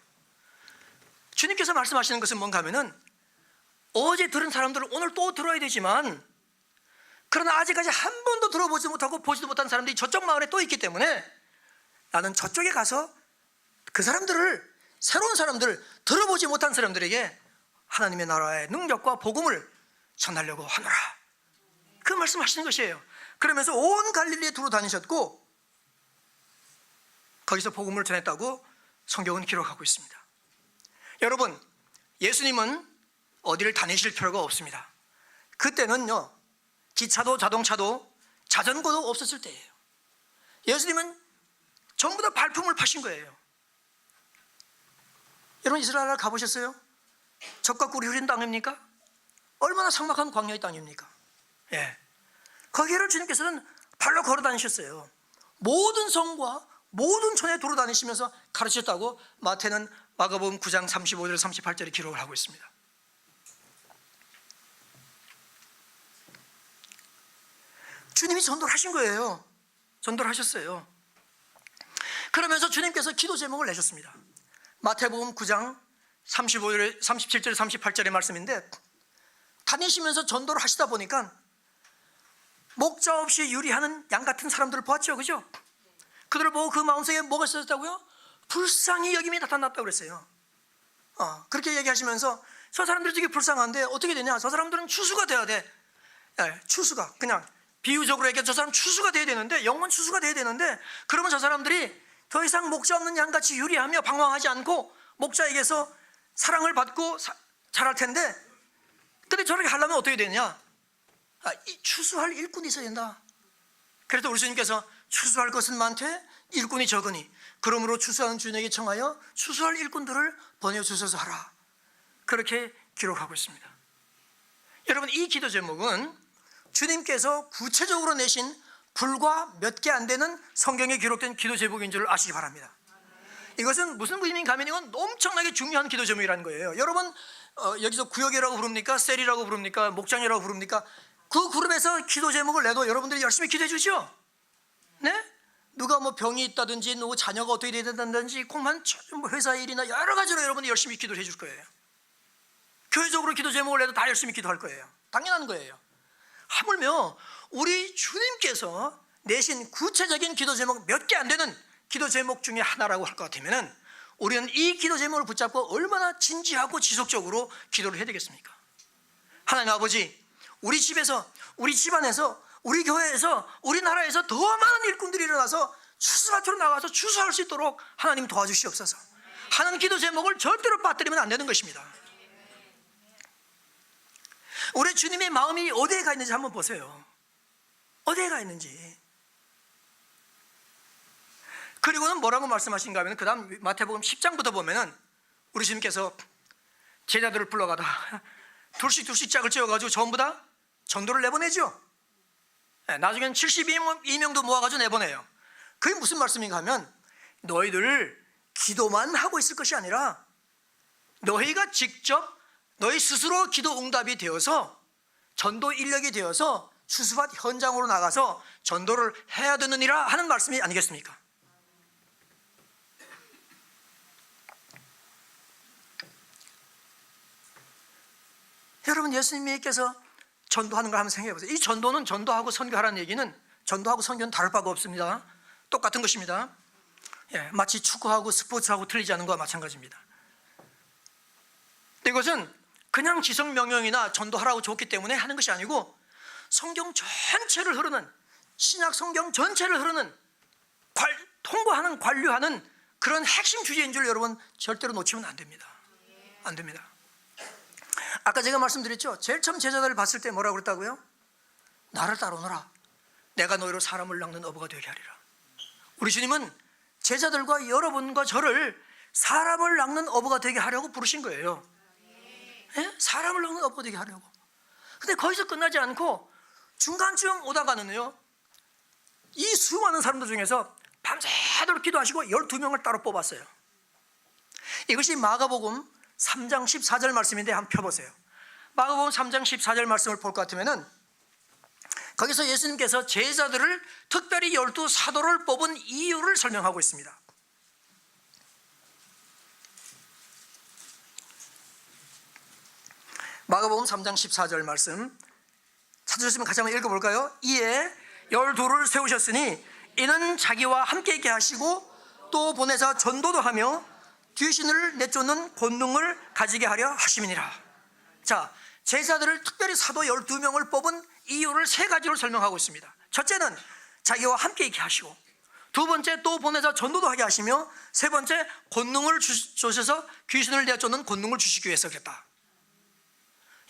[SPEAKER 1] 주님께서 말씀하시는 것은 뭔가 하면은, 어제 들은 사람들은 오늘 또 들어야 되지만, 그러나 아직까지 한 번도 들어보지 못하고 보지도 못한 사람들이 저쪽 마을에 또 있기 때문에 나는 저쪽에 가서 그 사람들을, 새로운 사람들, 들어보지 못한 사람들에게 하나님의 나라의 능력과 복음을 전하려고 하노라. 그 말씀하시는 것이에요. 그러면서 온 갈릴리에 두루 다니셨고 거기서 복음을 전했다고 성경은 기록하고 있습니다. 여러분, 예수님은 어디를 다니실 필요가 없습니다. 그때는요, 기차도 자동차도 자전거도 없었을 때예요. 예수님은 전부 다 발품을 파신 거예요. 여러분, 이스라엘 나라 가보셨어요? 젖과 꿀이 흐린 땅입니까? 얼마나 삭막한 광야의 땅입니까? 예. 거기를 주님께서는 발로 걸어 다니셨어요. 모든 성과 모든 촌에 돌아다니시면서 가르쳤다고 마태는 마가복음 9장 35절 38절에 기록을 하고 있습니다. 주님이 전도를 하신 거예요. 전도를 하셨어요. 그러면서 주님께서 기도 제목을 내셨습니다. 마태복음 9장 35절, 37절, 38절의 말씀인데, 다니시면서 전도를 하시다 보니까 목자 없이 유리하는 양 같은 사람들을 보았죠. 그죠? 그들을 보고 그 마음속에 뭐가 있었다고요? 불쌍히 여김이 나타났다고 그랬어요. 그렇게 얘기하시면서 저 사람들이 되게 불쌍한데 어떻게 되냐? 저 사람들은 추수가 돼야 돼. 추수가, 그냥 비유적으로 얘기해, 저 사람 추수가 돼야 되는데, 영원 추수가 돼야 되는데, 그러면 저 사람들이 더 이상 목자 없는 양같이 유리하며 방황하지 않고 목자에게서 사랑을 받고 자랄 텐데, 근데 저렇게 하려면 어떻게 되냐? 추수할 일꾼이 있어야 된다. 그래서 우리 주님께서 추수할 것은 많되 일꾼이 적으니 그러므로 추수하는 주님에게 청하여 추수할 일꾼들을 보내주셔서 하라. 그렇게 기록하고 있습니다. 여러분, 이 기도 제목은 주님께서 구체적으로 내신 불과 몇 개 안 되는 성경에 기록된 기도 제목인 줄 아시기 바랍니다. 이것은 무슨 의미인가 하면 이건 엄청나게 중요한 기도 제목이라는 거예요. 여러분, 여기서 구역이라고 부릅니까? 셀이라고 부릅니까? 목장이라고 부릅니까? 그 그룹에서 기도 제목을 내도 여러분들이 열심히 기도해 주죠? 네? 누가 뭐 병이 있다든지 누구 자녀가 어떻게 돼야 된다든지 그만 회사 일이나 여러 가지로 여러분이 열심히 기도를 해줄 거예요. 교회적으로 기도 제목을 내도 다 열심히 기도할 거예요. 당연한 거예요. 하물며 우리 주님께서 내신 구체적인 기도 제목 몇 개 안 되는 기도 제목 중에 하나라고 할 것 같으면 우리는 이 기도 제목을 붙잡고 얼마나 진지하고 지속적으로 기도를 해야 되겠습니까? 하나님 아버지, 우리 집에서, 우리 집안에서, 우리 교회에서, 우리나라에서 더 많은 일꾼들이 일어나서 추수밭으로 나가서 추수할 수 있도록 하나님 도와주시옵소서. 하는 기도 제목을 절대로 빠뜨리면 안 되는 것입니다. 우리 주님의 마음이 어디에 가 있는지 한번 보세요. 어디에 가 있는지. 그리고는 뭐라고 말씀하신가 하면 그 다음 마태복음 10장부터 보면은 우리 주님께서 제자들을 불러가다 둘씩 짝을 지어가지고 전부 다 전도를 내보내죠. 나중에는 72명도 모아가지고 내보내요. 그게 무슨 말씀인가 하면 너희들 기도만 하고 있을 것이 아니라 너희가 직접 너희 스스로 기도 응답이 되어서 전도 인력이 되어서 추수밭 현장으로 나가서 전도를 해야 되느니라 하는 말씀이 아니겠습니까? 여러분, 예수님께서 전도하는 걸 한번 생각해 보세요. 이 전도는 전도하고 선교하라는 얘기는 전도하고 선교는 다를 바가 없습니다. 똑같은 것입니다. 마치 축구하고 스포츠하고 틀리지 않은 것과 마찬가지입니다. 이것은 그냥 지성명령이나 전도하라고 줬기 때문에 하는 것이 아니고 성경 전체를 흐르는, 신약 성경 전체를 흐르는, 통과하는, 관료하는 그런 핵심 주제인 줄 여러분 절대로 놓치면 안 됩니다. 안 됩니다. 아까 제가 말씀드렸죠. 제일 처음 제자들을 봤을 때 뭐라고 그랬다고요? 나를 따라오너라. 내가 너희로 사람을 낚는 어부가 되게 하리라. 우리 주님은 제자들과 여러분과 저를 사람을 낚는 어부가 되게 하려고 부르신 거예요. 예? 사람을 낚는 어부가 되게 하려고. 근데 거기서 끝나지 않고 중간쯤 오다가는요, 이 수많은 사람들 중에서 밤새도록 기도하시고 12명을 따로 뽑았어요. 이것이 마가복음 3장 14절 말씀인데 한번 펴보세요. 마가복음 3장 14절 말씀을 볼 것 같으면은 거기서 예수님께서 제자들을 특별히 12 사도를 뽑은 이유를 설명하고 있습니다. 마가복음 3장 14절 말씀 찾으셨으면 같이 한번 읽어볼까요? 이에 12를 세우셨으니 이는 자기와 함께 있게 하시고 또 보내사 전도도 하며 귀신을 내쫓는 권능을 가지게 하려 하심이니라. 자, 제자들을 특별히 사도 12명을 뽑은 이유를 세 가지로 설명하고 있습니다. 첫째는 자기와 함께 있게 하시고, 두 번째 또 보내서 전도도 하게 하시며, 세 번째 권능을 주셔서 귀신을 내쫓는 권능을 주시기 위해서 그랬다.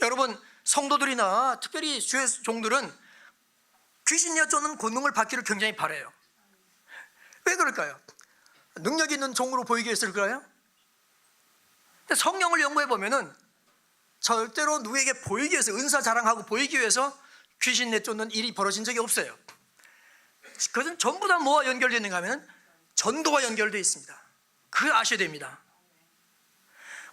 [SPEAKER 1] 여러분, 성도들이나 특별히 주의 종들은 귀신 내쫓는 권능을 받기를 굉장히 바라요. 왜 그럴까요? 능력 있는 종으로 보이기 위해서일까요? 성령을 연구해 보면은 절대로 누구에게 보이기 위해서, 은사 자랑하고 보이기 위해서 귀신 내쫓는 일이 벌어진 적이 없어요. 그것은 전부 다 뭐와 연결되어 있는가 하면 전도와 연결되어 있습니다. 그걸 아셔야 됩니다.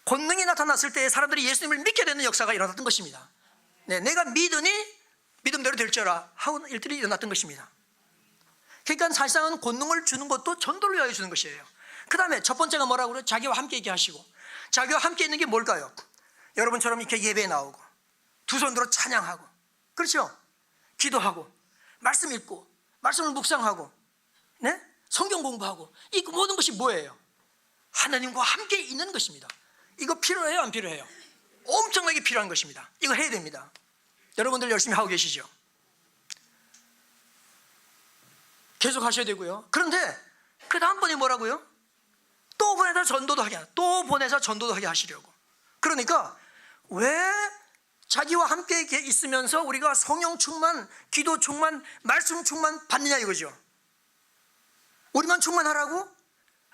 [SPEAKER 1] 권능이 나타났을 때 사람들이 예수님을 믿게 되는 역사가 일어났던 것입니다. 네, 내가 믿으니 믿음대로 될지어라 하는 일들이 일어났던 것입니다. 그러니까 사실상은 권능을 주는 것도 전도를 위하여 주는 것이에요. 그 다음에 첫 번째가 뭐라고 그래요? 자기와 함께 있게 하시고. 자기와 함께 있는 게 뭘까요? 여러분처럼 이렇게 예배에 나오고 두 손 들어 찬양하고, 그렇죠? 기도하고 말씀 읽고 말씀을 묵상하고, 네? 성경 공부하고, 이 모든 것이 뭐예요? 하나님과 함께 있는 것입니다. 이거 필요해요, 안 필요해요? 엄청나게 필요한 것입니다. 이거 해야 됩니다. 여러분들 열심히 하고 계시죠? 계속 하셔야 되고요. 그런데 그 다음번에 뭐라고요? 또 보내서 전도도 하게, 또 보내서 전도도 하게 하시려고. 그러니까 왜 자기와 함께 있으면서 우리가 성령 충만, 기도 충만, 말씀 충만 받느냐 이거죠. 우리만 충만하라고?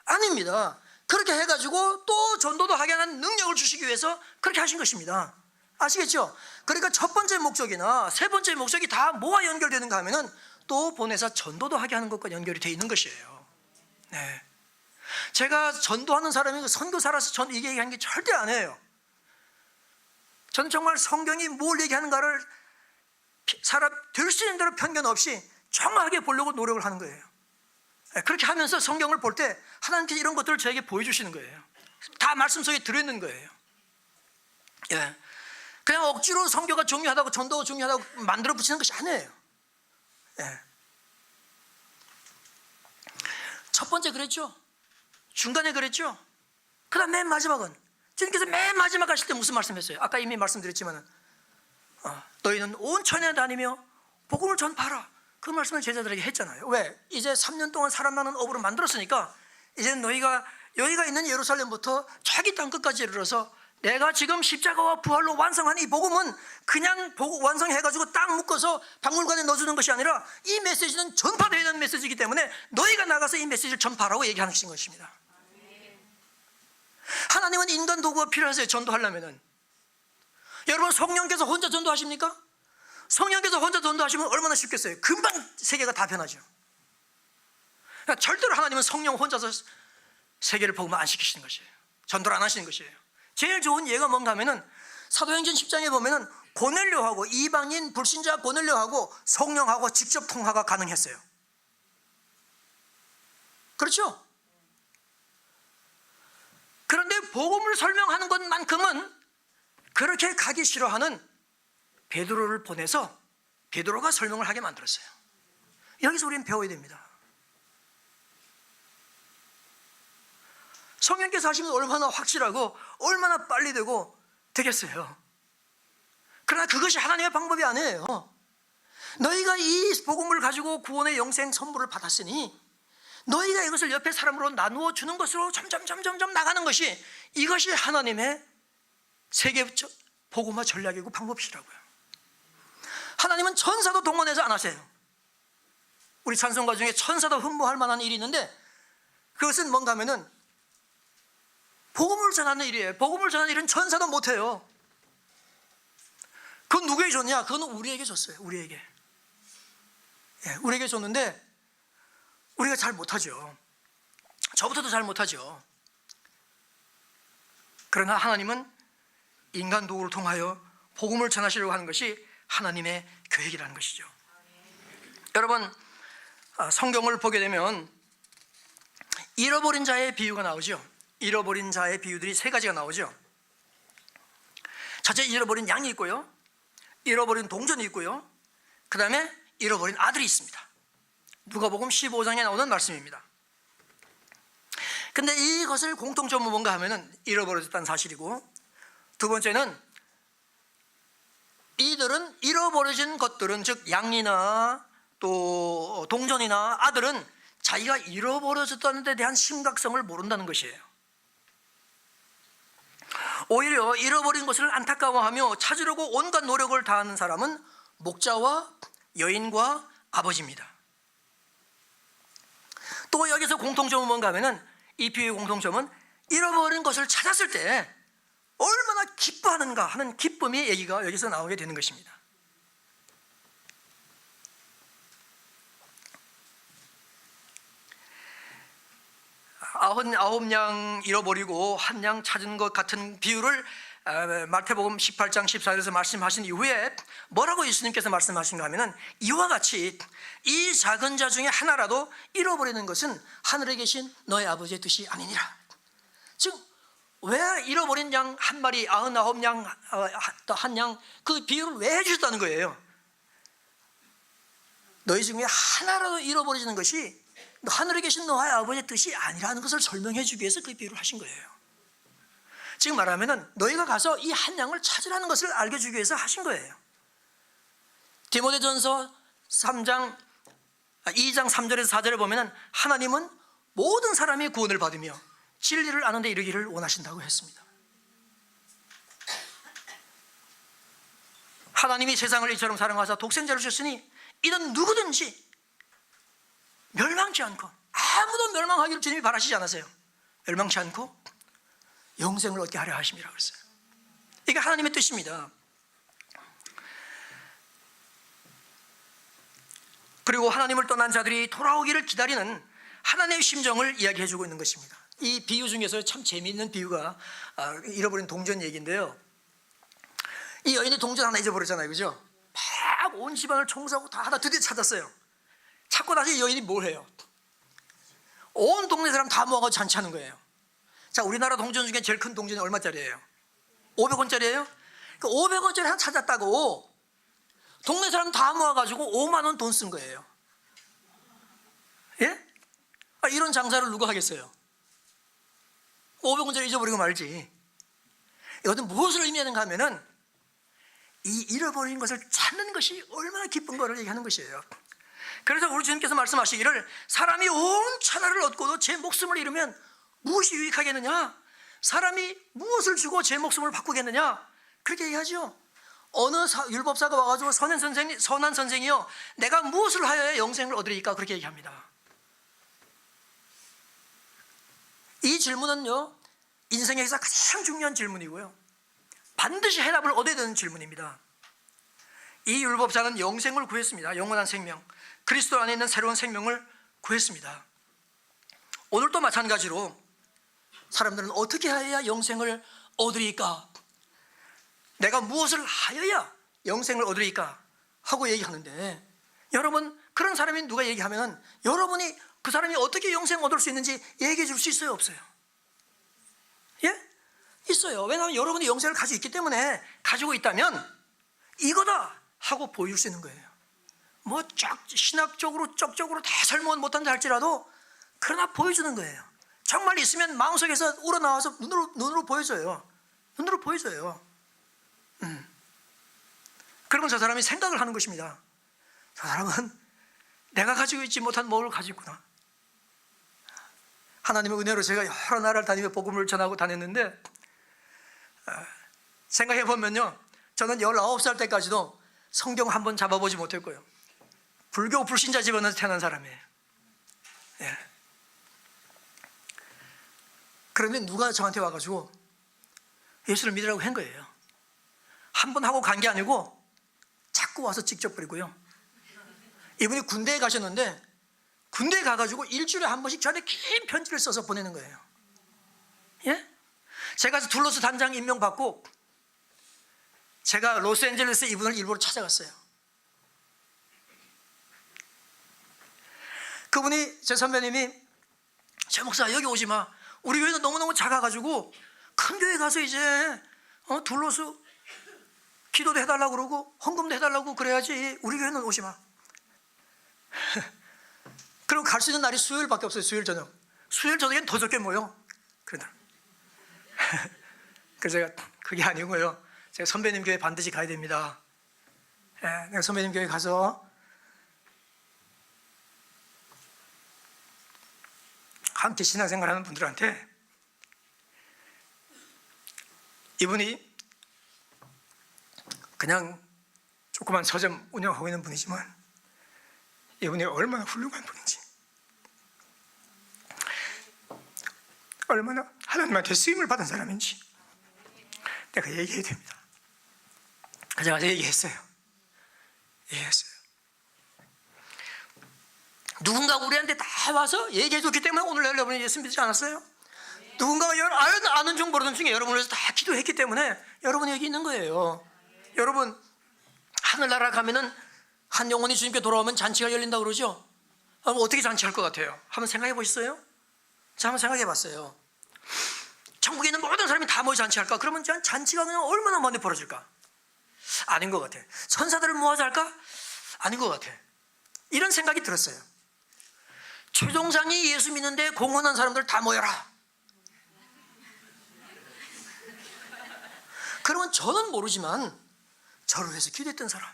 [SPEAKER 1] 아닙니다. 그렇게 해가지고 또 전도도 하게 하는 능력을 주시기 위해서 그렇게 하신 것입니다. 아시겠죠? 그러니까 첫 번째 목적이나 세 번째 목적이 다 뭐와 연결되는가 하면은 또 보내서 전도도 하게 하는 것과 연결이 되어 있는 것이에요. 네. 제가 전도하는 사람이 선교사라서 전 이게 얘기하는 게 절대 아니에요. 저는 정말 성경이 뭘 얘기하는가를 사람 될 수 있는 대로 편견 없이 정확하게 보려고 노력을 하는 거예요. 그렇게 하면서 성경을 볼 때 하나님께서 이런 것들을 저에게 보여주시는 거예요. 다 말씀 속에 들어있는 거예요. 예. 그냥 억지로 성교가 중요하다고, 전도가 중요하다고 만들어 붙이는 것이 아니에요. 예. 첫 번째 그랬죠. 중간에 그랬죠. 그 다음 맨 마지막은, 주님께서 맨 마지막 하실 때 무슨 말씀했어요? 아까 이미 말씀드렸지만 너희는 온 천에 다니며 복음을 전파하라. 그 말씀을 제자들에게 했잖아요. 왜? 이제 3년 동안 사람 많은 업으로 만들었으니까 이제는 너희가 여기가 있는 예루살렘부터 저기 땅 끝까지 이르러서 내가 지금 십자가와 부활로 완성한 이 복음은 그냥 완성해가지고 딱 묶어서 박물관에 넣어주는 것이 아니라 이 메시지는 전파되어야 되는 메시지이기 때문에 너희가 나가서 이 메시지를 전파하라고 얘기하는 것입니다. 하나님은 인간 도구가 필요하세요. 전도하려면은. 여러분, 성령께서 혼자 전도하십니까? 성령께서 혼자 전도하시면 얼마나 쉽겠어요? 금방 세계가 다 변하죠. 그러니까 절대로 하나님은 성령 혼자서 세계를 복음화 안 시키시는 것이에요. 전도를 안 하시는 것이에요. 제일 좋은 예가 뭔가 하면은 사도행전 10장에 보면은 고넬료하고 이방인 불신자 고넬료하고 성령하고 직접 통화가 가능했어요. 그렇죠? 그런데 복음을 설명하는 것만큼은 그렇게 가기 싫어하는 베드로를 보내서 베드로가 설명을 하게 만들었어요. 여기서 우리는 배워야 됩니다. 성령께서 하시면 얼마나 확실하고 얼마나 빨리 되겠어요. 그러나 그것이 하나님의 방법이 아니에요. 너희가 이 복음을 가지고 구원의 영생 선물을 받았으니 너희가 이것을 옆에 사람으로 나누어 주는 것으로 점점 나가는 것이, 이것이 하나님의 세계 복음화 전략이고 방법이라고요. 하나님은 천사도 동원해서 안 하세요. 우리 찬송가 중에 천사도 흠모할 만한 일이 있는데 그것은 뭔가 하면은 복음을 전하는 일이에요. 복음을 전하는 일은 천사도 못해요. 그건 누구에게 줬냐? 그건 우리에게 줬어요. 우리에게. 예, 우리에게 줬는데 우리가 잘 못하죠. 저부터도 잘 못하죠. 그러나 하나님은 인간 도구를 통하여 복음을 전하시려고 하는 것이 하나님의 계획이라는 것이죠. 여러분, 성경을 보게 되면 잃어버린 자의 비유가 나오죠. 잃어버린 자의 비유들이 세 가지가 나오죠. 첫째, 잃어버린 양이 있고요, 잃어버린 동전이 있고요, 그 다음에 잃어버린 아들이 있습니다. 누가복음 15장에 나오는 말씀입니다. 근데 이것을 공통점은 뭔가 하면은 잃어버려졌다는 사실이고, 두 번째는 이들은 잃어버려진 것들은, 즉 양이나 또 동전이나 아들은 자기가 잃어버려졌다는 데 대한 심각성을 모른다는 것이에요. 오히려 잃어버린 것을 안타까워하며 찾으려고 온갖 노력을 다하는 사람은 목자와 여인과 아버지입니다. 또 여기서 공통점은 뭔가 하면은, 이 비유의 공통점은 잃어버린 것을 찾았을 때 얼마나 기뻐하는가 하는 기쁨의 얘기가 여기서 나오게 되는 것입니다. 아홉 양 잃어버리고 한 양 찾은 것 같은 비유를 마태복음 18장 14절에서 말씀하신 이후에 뭐라고 예수님께서 말씀하신가 하면은, 이와 같이 이 작은 자 중에 하나라도 잃어버리는 것은 하늘에 계신 너의 아버지의 뜻이 아니니라. 즉, 왜 잃어버린 양 한 마리, 99양, 한 양, 그 비유를 왜 해주셨다는 거예요? 너희 중에 하나라도 잃어버리는 것이 하늘에 계신 너의 아버지의 뜻이 아니라는 것을 설명해 주기 위해서 그 비유를 하신 거예요. 지금 말하면은 너희가 가서 이 한 양을 찾으라는 것을 알려주기 위해서 하신 거예요. 디모데전서 2장 3절에서 4절에 보면은 하나님은 모든 사람이 구원을 받으며 진리를 아는 데 이르기를 원하신다고 했습니다. 하나님이 세상을 이처럼 사랑하사 독생자를 주셨으니 이는 누구든지 멸망치 않고, 아무도 멸망하기를 주님이 바라시지 않으세요. 멸망치 않고 영생을 얻게 하려 하심이라 그랬어요. 이게 하나님의 뜻입니다. 그리고 하나님을 떠난 자들이 돌아오기를 기다리는 하나님의 심정을 이야기해 주고 있는 것입니다. 이 비유 중에서 참 재미있는 비유가 잃어버린 동전 얘기인데요, 이 여인이 동전 하나 잊어버렸잖아요, 그죠? 막 온 집안을 청소하고 다 하다 드디어 찾았어요. 찾고 나서 이 여인이 뭘 해요? 온 동네 사람 다 모아서 잔치하는 거예요. 자, 우리나라 동전 중에 제일 큰 동전이 얼마짜리예요? 500원짜리예요? 그 500원짜리 하나 찾았다고 동네 사람 다 모아가지고 5만 원 돈 쓴 거예요. 예? 이런 장사를 누가 하겠어요? 500원짜리 잊어버리고 말지. 이것은 무엇을 의미하는가 하면은 이 잃어버린 것을 찾는 것이 얼마나 기쁜 거를 얘기하는 것이에요. 그래서 우리 주님께서 말씀하시기를 사람이 온 천하를 얻고도 제 목숨을 잃으면 무엇이 유익하겠느냐? 사람이 무엇을 주고 제 목숨을 바꾸겠느냐? 그렇게 얘기하죠. 어느 율법사가 와가지고 선한 선생이요, 내가 무엇을 하여야 영생을 얻으리까? 그렇게 얘기합니다. 이 질문은요, 인생에서 가장 중요한 질문이고요, 반드시 해답을 얻어야 되는 질문입니다. 이 율법사는 영생을 구했습니다. 영원한 생명, 그리스도 안에 있는 새로운 생명을 구했습니다. 오늘도 마찬가지로 사람들은 어떻게 해야 영생을 얻으리까? 내가 무엇을 하여야 영생을 얻으리까? 하고 얘기하는데, 여러분, 그런 사람이 누가 얘기하면 여러분이 그 사람이 어떻게 영생 얻을 수 있는지 얘기해 줄 수 있어요, 없어요? 예? 있어요. 왜냐하면 여러분이 영생을 가지고 있기 때문에, 가지고 있다면 이거다 하고 보여줄 수 있는 거예요. 뭐 신학적으로 쪽적으로 다 설명은 못한다 할지라도 그러나 보여주는 거예요. 정말 있으면 마음속에서 우러나와서 눈으로 보여줘요. 눈으로 보여줘요. 그러면 저 사람이 생각을 하는 것입니다. 저 사람은 내가 가지고 있지 못한 뭘 가지고 있구나. 하나님의 은혜로 제가 여러 나라를 다니며 복음을 전하고 다녔는데, 생각해 보면요, 저는 19살 때까지도 성경 한 번 잡아보지 못했고요, 불교 불신자 집안에서 태어난 사람이에요. 예. 그런데 누가 저한테 와가지고 예수를 믿으라고 한 거예요. 한 번 하고 간 게 아니고 자꾸 와서 직접 그리고요, 이분이 군대에 가셨는데 군대에 가가지고 일주일에 한 번씩 저한테 긴 편지를 써서 보내는 거예요. 예? 제가 둘러스 단장 임명받고 제가 로스앤젤레스에 이분을 일부러 찾아갔어요. 그분이, 제 선배님이, 제 목사 여기 오지 마, 우리 교회는 너무너무 작아가지고 큰 교회 가서 이제 둘러스 기도도 해달라고 그러고 헌금도 해달라고 그래야지, 우리 교회는 오지 마. 그리고 갈 수 있는 날이 수요일밖에 없어요. 수요일 저녁. 수요일 저녁엔 더 적게 모여. 그러나 그래서 제가 그게 아니고요, 제가 선배님 교회 반드시 가야 됩니다. 예, 내가 선배님 교회 가서 함께 신앙생활하는 분들한테, 이분이 그냥 조그만 서점 운영하고 있는 분이지만 이분이 얼마나 훌륭한 분인지, 얼마나 하나님한테 쓰임을 받은 사람인지 내가 얘기해야 됩니다. 그래서 제가 얘기했어요. 누군가 우리한테 다 와서 얘기해줬기 때문에 오늘 여러분이 예수 믿지 않았어요? 누군가가 아는 중 모르는 중에 여러분을 위해서 다 기도했기 때문에 여러분이 여기 있는 거예요. 여러분, 하늘나라 가면은 한 영혼이 주님께 돌아오면 잔치가 열린다고 그러죠? 그럼 어떻게 잔치할 것 같아요? 한번 생각해 보셨어요? 자, 한번 생각해 봤어요. 천국에 있는 모든 사람이 다 모여 잔치할까? 그러면 잔치가 그냥 얼마나 많이 벌어질까? 아닌 것 같아. 천사들을 모아서 할까? 아닌 것 같아. 이런 생각이 들었어요. 최종상이 예수 믿는데 공헌한 사람들 다 모여라. 그러면 저는 모르지만 저를 위해서 기도했던 사람,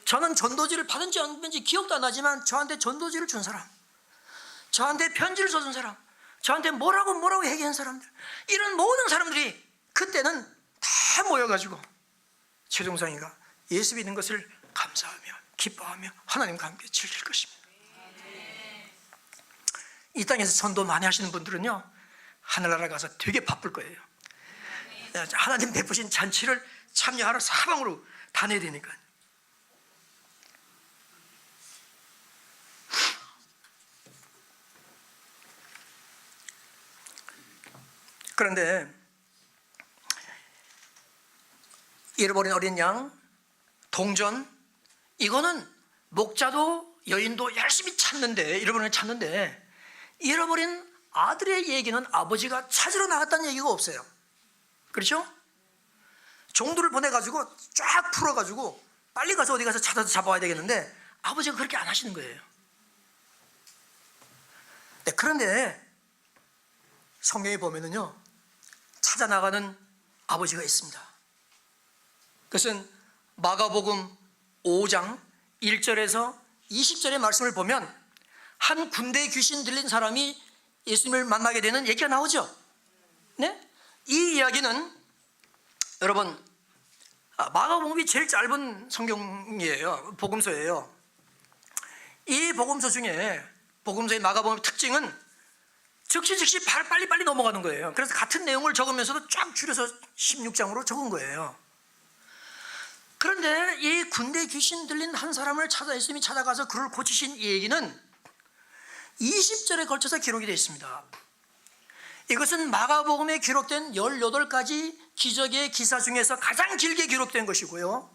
[SPEAKER 1] 저는 전도지를 받은지 안 받은지 기억도 안 나지만 저한테 전도지를 준 사람, 저한테 편지를 써준 사람, 저한테 뭐라고 얘기한 사람들, 이런 모든 사람들이 그때는 다 모여가지고 최종상이가 예수 믿는 것을 감사하며 기뻐하며 하나님과 함께 즐길 것입니다. 이 땅에서 전도 많이 하시는 분들은요, 하늘나라 가서 되게 바쁠 거예요. 하나님 베푸신 잔치를 참여하러 사방으로 다녀야 되니까. 그런데 잃어버린 어린 양, 동전, 이거는 목자도 여인도 열심히 찾는데, 잃어버린 걸 찾는데 잃어버린 아들의 얘기는 아버지가 찾으러 나갔다는 얘기가 없어요. 그렇죠? 종들을 보내가지고 쫙 풀어가지고 빨리 가서 어디 가서 찾아서 잡아와야 되겠는데 아버지가 그렇게 안 하시는 거예요. 네, 그런데 성경에 보면은요, 찾아 나가는 아버지가 있습니다. 그것은 마가복음 5장 1절에서 20절의 말씀을 보면 한 군대 귀신 들린 사람이 예수님을 만나게 되는 얘기가 나오죠. 네? 이 이야기는 여러분 마가복음이 제일 짧은 성경이에요. 복음서예요. 이 복음서 중에 복음서의 마가복음의 특징은 즉시 빨리 넘어가는 거예요. 그래서 같은 내용을 적으면서도 쫙 줄여서 16장으로 적은 거예요. 그런데 이 군대 귀신 들린 한 사람을 예수님이 찾아가서 그를 고치신 이 얘기는 20절에 걸쳐서 기록이 되어 있습니다. 이것은 마가복음에 기록된 18가지 기적의 기사 중에서 가장 길게 기록된 것이고요,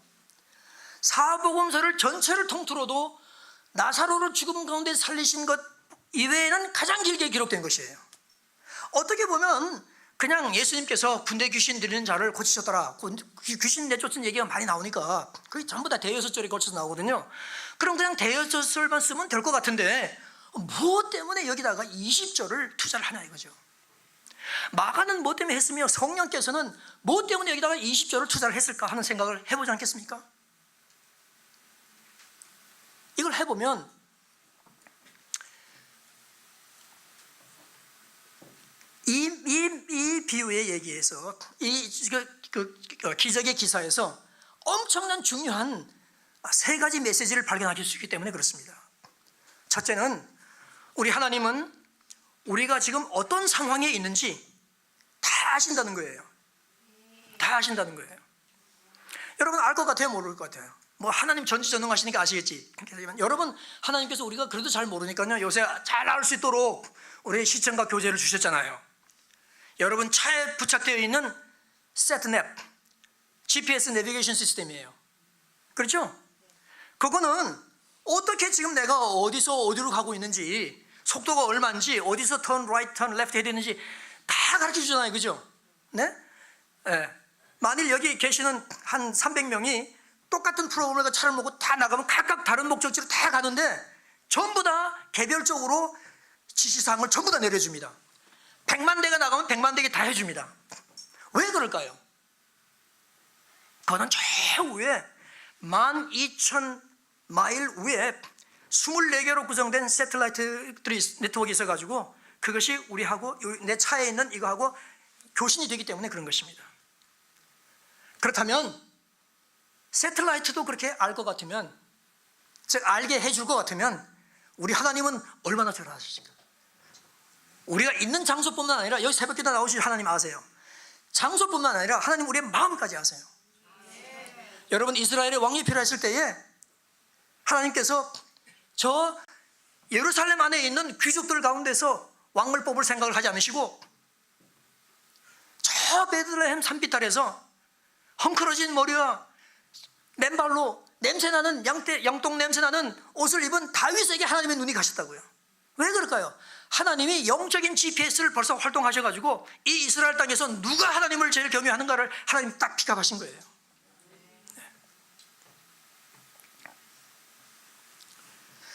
[SPEAKER 1] 사복음서를 전체를 통틀어도 나사로를 죽음 가운데 살리신 것 이외에는 가장 길게 기록된 것이에요. 어떻게 보면 그냥 예수님께서 군대 귀신 들리는 자를 고치셨더라, 귀신 내쫓은 얘기가 많이 나오니까 그게 전부 다 대여섯 절에 걸쳐서 나오거든요. 그럼 그냥 대여섯 절만 쓰면 될 것 같은데 무엇 때문에 여기다가 20절을 투자를 하냐 이거죠. 마가는 뭐 때문에 했으며 성령께서는 뭐 때문에 여기다가 20절을 투자를 했을까 하는 생각을 해보지 않겠습니까? 이걸 해보면 이 비유의 얘기에서 이 기적의 기사에서 엄청난 중요한 세 가지 메시지를 발견하실 수 있기 때문에 그렇습니다. 첫째는 우리 하나님은 우리가 지금 어떤 상황에 있는지 다 아신다는 거예요. 다 아신다는 거예요. 여러분 알 것 같아요, 모를 것 같아요? 뭐 하나님 전지전능하시니까 아시겠지. 여러분 하나님께서 우리가 그래도 잘 모르니까요, 요새 잘 알 수 있도록 우리 시청각 교재를 주셨잖아요. 여러분 차에 부착되어 있는 세트냅, GPS 내비게이션 시스템이에요. 그렇죠? 그거는 어떻게 지금 내가 어디서 어디로 가고 있는지, 속도가 얼마인지, 어디서 턴 라이트, 턴 레프트 해야 되는지 다 가르쳐 주잖아요. 그죠? 네? 네. 만일 여기 계시는 한 300명이 똑같은 프로그램을 차를 몰고 다 나가면 각각 다른 목적지로 다 가는데 전부 다 개별적으로 지시사항을 전부 다 내려줍니다. 100만 대가 나가면 100만 대가 다 해줍니다. 왜 그럴까요? 그거는 저 위에 12,000마일 위에 24개로 구성된 새틀라이트들이 네트워크가 있어가지고 그것이 우리하고 내 차에 있는 이거하고 교신이 되기 때문에 그런 것입니다. 그렇다면 새틀라이트도 그렇게 알 것 같으면, 즉 알게 해줄 것 같으면 우리 하나님은 얼마나 잘 아시실까? 우리가 있는 장소뿐만 아니라 여기 새벽기도 나오신 하나님 아세요. 장소뿐만 아니라 하나님 우리의 마음까지 아세요. 여러분 이스라엘의 왕이 필요했을 때에 하나님께서 저 예루살렘 안에 있는 귀족들 가운데서 왕을 뽑을 생각을 하지 않으시고 저 베들레헴 산비탈에서 헝클어진 머리와 맨발로 냄새나는 양똥 냄새나는 옷을 입은 다윗에게 하나님의 눈이 가셨다고요. 왜 그럴까요? 하나님이 영적인 GPS를 벌써 활동하셔가지고 이 이스라엘 땅에서 누가 하나님을 제일 경외하는가를 하나님이 딱 픽업하신 거예요.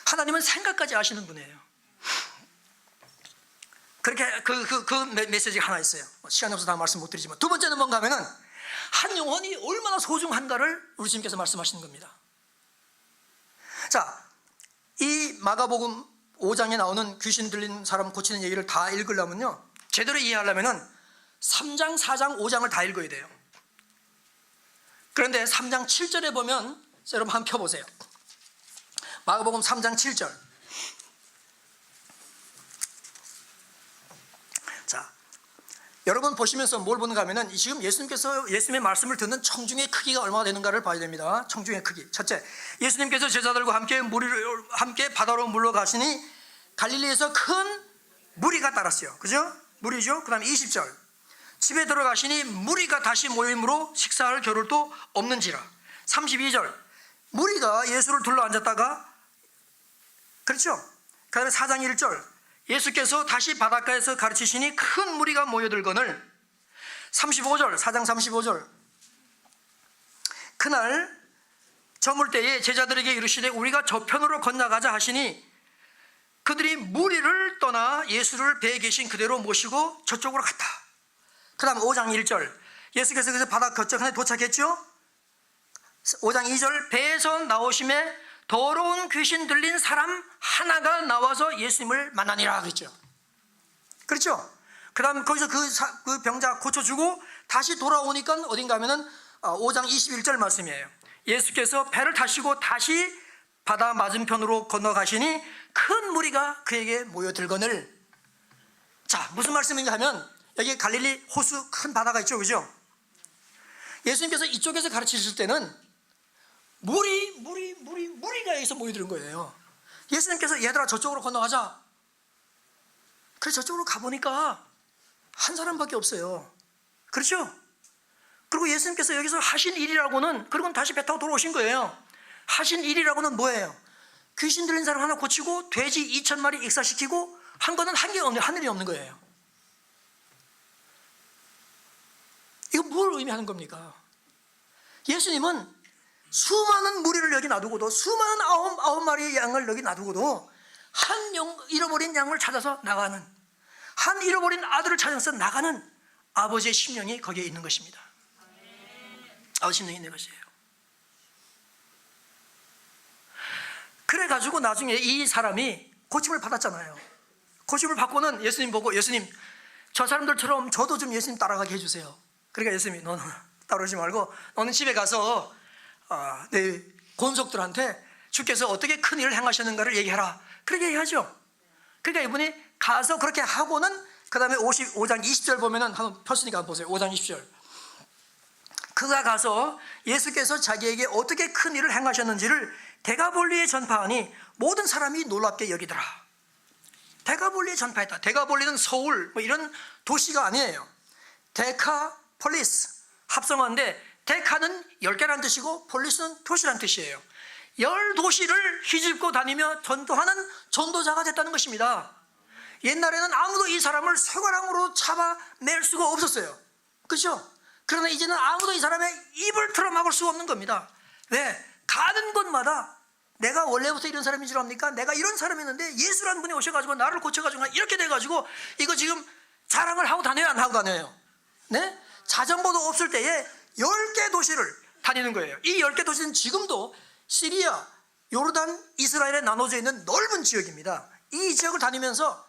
[SPEAKER 1] 하나님은 생각까지 아시는 분이에요. 그렇게 그 메시지가 하나 있어요. 시간이 없어서 다 말씀 못 드리지만, 두 번째는 뭔가 하면은 한 영혼이 얼마나 소중한가를 우리 주님께서 말씀하시는 겁니다. 자, 이 마가복음 5장에 나오는 귀신 들린 사람 고치는 얘기를 다 읽으려면요, 제대로 이해하려면은 3장, 4장, 5장을 다 읽어야 돼요. 그런데 3장 7절에 보면, 여러분 한번 펴보세요. 마가복음 3장 7절. 자, 여러분 보시면서 뭘 보는가 하면은 지금 예수님의 말씀을 듣는 청중의 크기가 얼마나 되는가를 봐야 됩니다. 청중의 크기. 첫째, 예수님께서 제자들과 함께 바다로 물러가시니 갈릴리에서 큰 무리가 따랐어요. 그죠? 무리죠? 그 다음에 20절. 집에 들어가시니 무리가 다시 모임으로 식사할 겨를도 없는지라. 32절. 무리가 예수를 둘러 앉았다가, 그렇죠? 그 다음에 4장 1절. 예수께서 다시 바닷가에서 가르치시니 큰 무리가 모여들거늘 35절, 4장 35절, 그날 저물 때에 제자들에게 이르시되 우리가 저편으로 건너가자 하시니 그들이 무리를 떠나 예수를 배에 계신 그대로 모시고 저쪽으로 갔다. 그 다음 5장 1절, 예수께서 그래서 바다 거쪽에 도착했죠. 5장 2절, 배에서 나오심에 더러운 귀신 들린 사람 하나가 나와서 예수님을 만나니라 그랬죠. 그렇죠. 그 다음 거기서 그 병자 고쳐주고 다시 돌아오니까 어딘가 하면은 5장 21절 말씀이에요. 예수께서 배를 타시고 다시 바다 맞은편으로 건너가시니 큰 무리가 그에게 모여들거늘. 자, 무슨 말씀인가 하면 여기 갈릴리 호수 큰 바다가 있죠, 그죠? 예수님께서 이쪽에서 가르치실 때는 무리가 여기서 모여드는 거예요. 예수님께서 얘들아 저쪽으로 건너가자. 그래서 저쪽으로 가보니까 한 사람밖에 없어요. 그렇죠? 그리고 예수님께서 여기서 하신 일이라고는, 그리고 다시 배 타고 돌아오신 거예요. 하신 일이라고는 뭐예요? 귀신 들린 사람 하나 고치고 돼지 2,000마리 익사시키고 한 거는 하늘이 없는 거예요. 이거 뭘 의미하는 겁니까? 예수님은 수많은 무리를 여기 놔두고도, 수많은 아홉 마리의 양을 여기 놔두고도 한 잃어버린 양을 찾아서 나가는, 한 잃어버린 아들을 찾아서 나가는 아버지의 심령이 거기에 있는 것입니다. 아버지 심령이 있는 것이에요. 그래가지고 나중에 이 사람이 고침을 받았잖아요. 고침을 받고는 예수님 보고, 예수님 저 사람들처럼 저도 좀 예수님 따라가게 해주세요. 그러니까 예수님이 너는 따라오지 말고 너는 집에 가서 내 권속들한테 주께서 어떻게 큰 일을 행하셨는가를 얘기하라. 그렇게 얘기하죠. 그러니까 이분이 가서 그렇게 하고는 그 다음에 5장 20절 보면은 한번 폈으니까 한번 보세요. 5장 20절. 그가 가서 예수께서 자기에게 어떻게 큰 일을 행하셨는지를 데가볼리에 전파하니 모든 사람이 놀랍게 여기더라. 데가볼리에 전파했다. 데가볼리는 서울 뭐 이런 도시가 아니에요. 데카폴리스 합성어인데, 데카는 10개라는 뜻이고 폴리스는 도시라는 뜻이에요. 10도시를 휘집고 다니며 전도하는 전도자가 됐다는 것입니다. 옛날에는 아무도 이 사람을 쇠고랑으로 잡아낼 수가 없었어요. 그렇죠? 그러나 이제는 아무도 이 사람의 입을 틀어막을 수가 없는 겁니다. 왜? 가는 곳마다 내가 원래부터 이런 사람인 줄 압니까? 내가 이런 사람이었는데 예수라는 분이 오셔가지고 나를 고쳐가지고 이렇게 돼가지고 이거 지금 자랑을 하고 다녀요, 안 하고 다녀요? 네? 자전거도 없을 때에 10개 도시를 다니는 거예요. 이 10개 도시는 지금도 시리아, 요르단, 이스라엘에 나눠져 있는 넓은 지역입니다. 이 지역을 다니면서,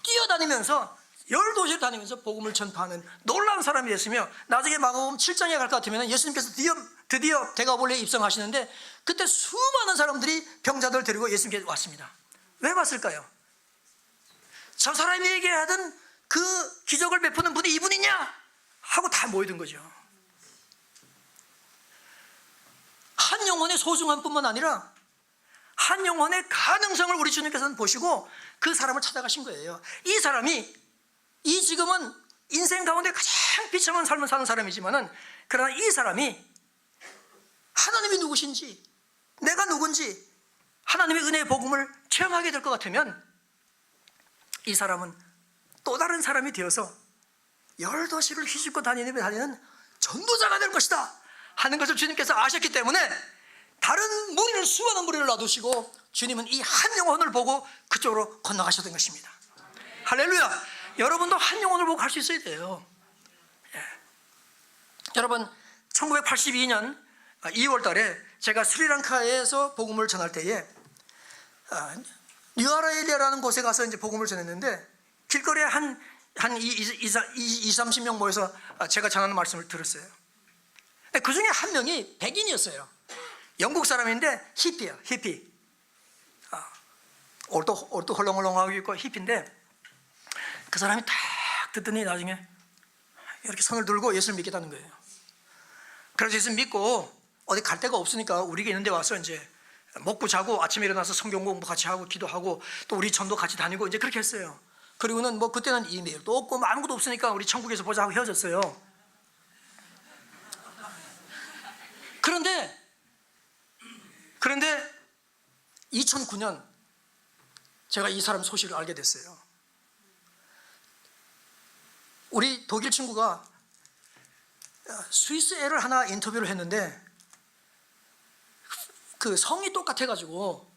[SPEAKER 1] 뛰어다니면서 10도시를 다니면서 복음을 전파하는 놀라운 사람이 됐으며, 나중에 마가복음 7장에 갈 것 같으면 예수님께서 드디어 데가볼리에 입성하시는데 그때 수많은 사람들이 병자들 데리고 예수님께 왔습니다. 왜 왔을까요? 저 사람이 얘기하던 그 기적을 베푸는 분이 이분이냐? 하고 다 모이던 거죠. 한 영혼의 소중함 뿐만 아니라 한 영혼의 가능성을 우리 주님께서는 보시고 그 사람을 찾아가신 거예요. 이 사람이, 이 지금은 인생 가운데 가장 비참한 삶을 사는 사람이지만은, 그러나 이 사람이 하나님이 누구신지, 내가 누군지 하나님의 은혜의 복음을 체험하게 될 것 같으면 이 사람은 또 다른 사람이 되어서 10도시를 휘집고 다니는 전도자가 될 것이다 하는 것을 주님께서 아셨기 때문에 다른 무리를, 수많은 무리를 놔두시고 주님은 이 한 영혼을 보고 그쪽으로 건너가셨던 것입니다. 할렐루야. 여러분도 한 영혼을 보고 갈 수 있어야 돼요. 예. 여러분, 1982년 2월 달에 제가 스리랑카에서 복음을 전할 때에 뉴아라엘리아라는 곳에 가서 이제 복음을 전했는데, 길거리에 한 20-30명 모여서 제가 전하는 말씀을 들었어요. 그 중에 한 명이 백인이었어요. 영국 사람인데 히피야, 히피. 옷도 헐렁헐렁하고 있고 히피인데, 그 사람이 딱 듣더니 나중에 이렇게 손을 들고 예수를 믿겠다는 거예요. 그래서 예수 믿고 어디 갈 데가 없으니까 우리가 있는 데 와서 이제 먹고 자고 아침에 일어나서 성경 공부 같이 하고 기도하고 또 우리 전도 같이 다니고 이제 그렇게 했어요. 그리고는 뭐 그때는 이메일도 없고 뭐 아무것도 없으니까 우리 천국에서 보자 하고 헤어졌어요. 그런데 2009년 제가 이 사람 소식을 알게 됐어요. 우리 독일 친구가 스위스 애를 하나 인터뷰를 했는데 그 성이 똑같아가지고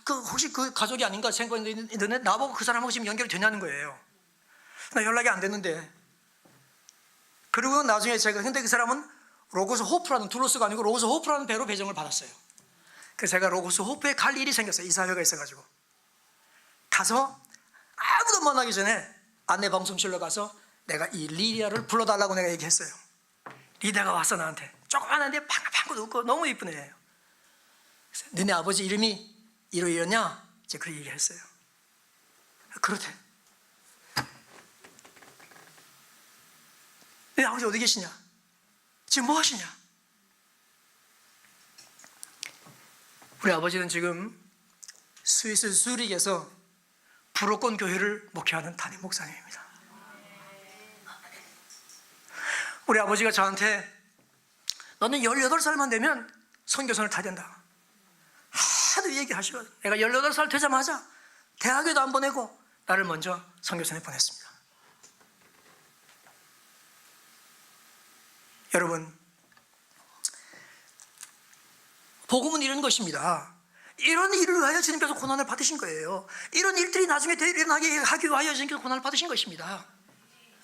[SPEAKER 1] 혹시 그 가족이 아닌가 생각했는데 나보고 그 사람하고 지금 연결이 되냐는 거예요. 나 연락이 안 됐는데. 그리고 나중에 근데 그 사람은 로고스 호프라는, 둘로스가 아니고 로고스 호프라는 배로 배정을 받았어요. 그래서 제가 로고스 호프에 갈 일이 생겼어요. 이사회가 있어가지고 가서 아무도 만나기 전에 안내방송실로 가서 내가 이 리디아를 불러달라고 내가 얘기했어요. 리디아가 왔어 나한테. 조그만한데 방긋방긋 웃고 너무 이쁜 애예요. 너네 아버지 이름이 이러이러냐? 이제 그 얘기를 했어요. 그렇대. 너네 아버지 어디 계시냐? 지금 뭐 하시냐? 우리 아버지는 지금 스위스 수릭에서 불어권 교회를 목회하는 담임 목사님입니다. 우리 아버지가 저한테 너는 18살만 되면 선교선을 타야 된다 하도 얘기하시거든요. 내가 18살 되자마자 대학에도 안 보내고 나를 먼저 선교선에 보냈습니다. 여러분, 복음은 이런 것입니다. 이런 일을 위하여 주님께서 고난을 받으신 거예요. 이런 일들이 나중에 일어나게 하기 위하여 주님께서 고난을 받으신 것입니다.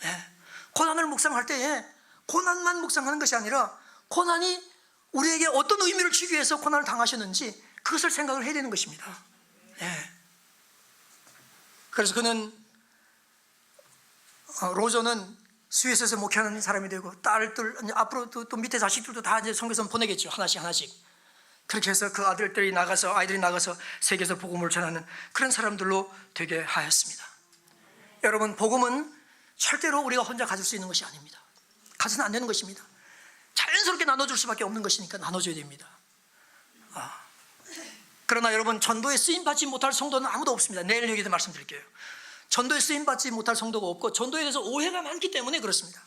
[SPEAKER 1] 네. 고난을 묵상할 때에 고난만 묵상하는 것이 아니라 고난이 우리에게 어떤 의미를 주기 위해서 고난을 당하셨는지 그것을 생각을 해야 되는 것입니다. 네. 그래서 그는 로저는 스위스에서 목회하는 사람이 되고 딸들 앞으로 또 밑에 자식들도 다 이제 선교선 보내겠죠. 하나씩. 그렇게 해서 그 아이들이 나가서 세계에서 복음을 전하는 그런 사람들로 되게 하였습니다. 여러분, 복음은 절대로 우리가 혼자 가질 수 있는 것이 아닙니다. 가져서는 안 되는 것입니다. 자연스럽게 나눠줄 수밖에 없는 것이니까 나눠줘야 됩니다. 그러나 여러분, 전도에 쓰임받지 못할 성도는 아무도 없습니다. 내일 여기서 말씀드릴게요. 전도에 쓰임받지 못할 성도가 없고 전도에 대해서 오해가 많기 때문에 그렇습니다.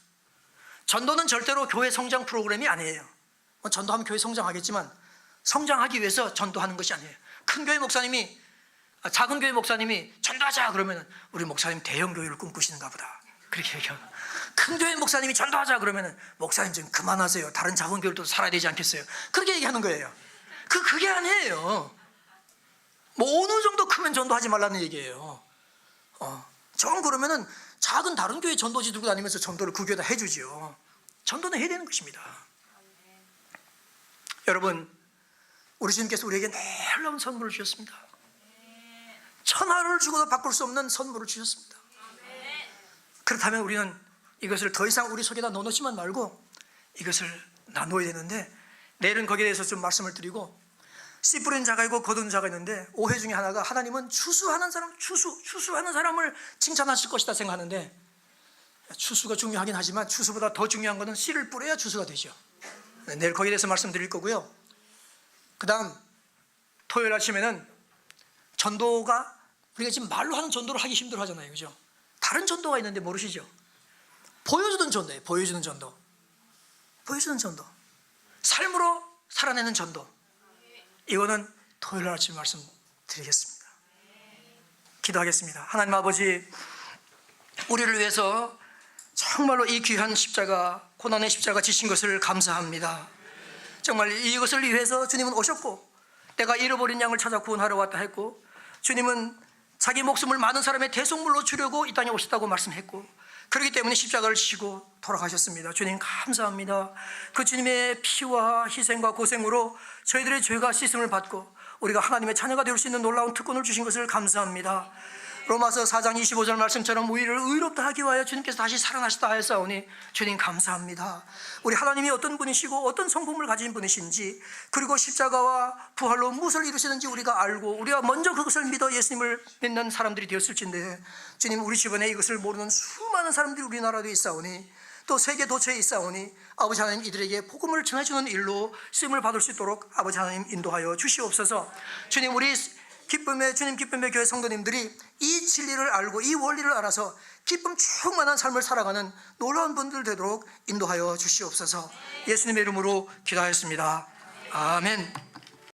[SPEAKER 1] 전도는 절대로 교회 성장 프로그램이 아니에요. 전도하면 교회 성장하겠지만 성장하기 위해서 전도하는 것이 아니에요. 큰 교회 목사님이, 작은 교회 목사님이 전도하자 그러면 우리 목사님 대형 교회를 꿈꾸시는가 보다 그렇게 얘기하고, 큰 교회 목사님이 전도하자 그러면 목사님 좀 그만하세요. 다른 작은 교회도 살아야 되지 않겠어요? 그렇게 얘기하는 거예요. 그게 아니에요. 뭐 어느 정도 크면 전도하지 말라는 얘기예요. 정 그러면은 작은 다른 교회 전도지 들고 다니면서 전도를 그 교회다 해주지요. 전도는 해야 되는 것입니다. 여러분, 우리 주님께서 우리에게 놀라운 선물을 주셨습니다. 천하를 주고도 바꿀 수 없는 선물을 주셨습니다. 그렇다면 우리는 이것을 더 이상 우리 속에다 넣어놓지만 말고 이것을 나눠야 되는데, 내일은 거기에 대해서 좀 말씀을 드리고, 씨 뿌린 자가 있고 거둔 자가 있는데 오해 중에 하나가 하나님은 추수하는 사람을 칭찬하실 것이다 생각하는데, 추수가 중요하긴 하지만 추수보다 더 중요한 것은 씨를 뿌려야 추수가 되죠. 내일 거기에 대해서 말씀드릴 거고요. 그 다음 토요일 아침에는 전도가, 우리가 지금 말로 하는 전도를 하기 힘들어 하잖아요, 그죠? 다른 전도가 있는데 모르시죠? 보여주는 전도예요. 보여주는 전도. 삶으로 살아내는 전도. 이거는 토요일 아침 말씀드리겠습니다. 기도하겠습니다. 하나님 아버지, 우리를 위해서 정말로 이 귀한 십자가, 고난의 십자가 지신 것을 감사합니다. 정말 이것을 위해서 주님은 오셨고, 내가 잃어버린 양을 찾아 구원하러 왔다 했고, 주님은 자기 목숨을 많은 사람의 대속물로 주려고 이 땅에 오셨다고 말씀했고, 그렇기 때문에 십자가를 지시고 돌아가셨습니다. 주님 감사합니다. 그 주님의 피와 희생과 고생으로 저희들의 죄가 씻음을 받고 우리가 하나님의 자녀가 될 수 있는 놀라운 특권을 주신 것을 감사합니다. 로마서 4장 25절 말씀처럼 우리를 의롭다 하기 위하여 주님께서 다시 살아나시다 하였사오니 주님 감사합니다. 우리 하나님이 어떤 분이시고 어떤 성품을 가진 분이신지, 그리고 십자가와 부활로 무엇을 이루시는지 우리가 알고 우리가 먼저 그것을 믿어 예수님을 믿는 사람들이 되었을진데, 주님 우리 주변에 이것을 모르는 수많은 사람들이 우리나라에 있사오니 또 세계 도처에 있사오니 아버지 하나님, 이들에게 복음을 전해주는 일로 쓰임을 받을 수 있도록 아버지 하나님 인도하여 주시옵소서. 주님, 우리 주님 기쁨의 교회 성도님들이 이 진리를 알고 이 원리를 알아서 기쁨 충만한 삶을 살아가는 놀라운 분들 되도록 인도하여 주시옵소서. 예수님의 이름으로 기도하였습니다. 아멘.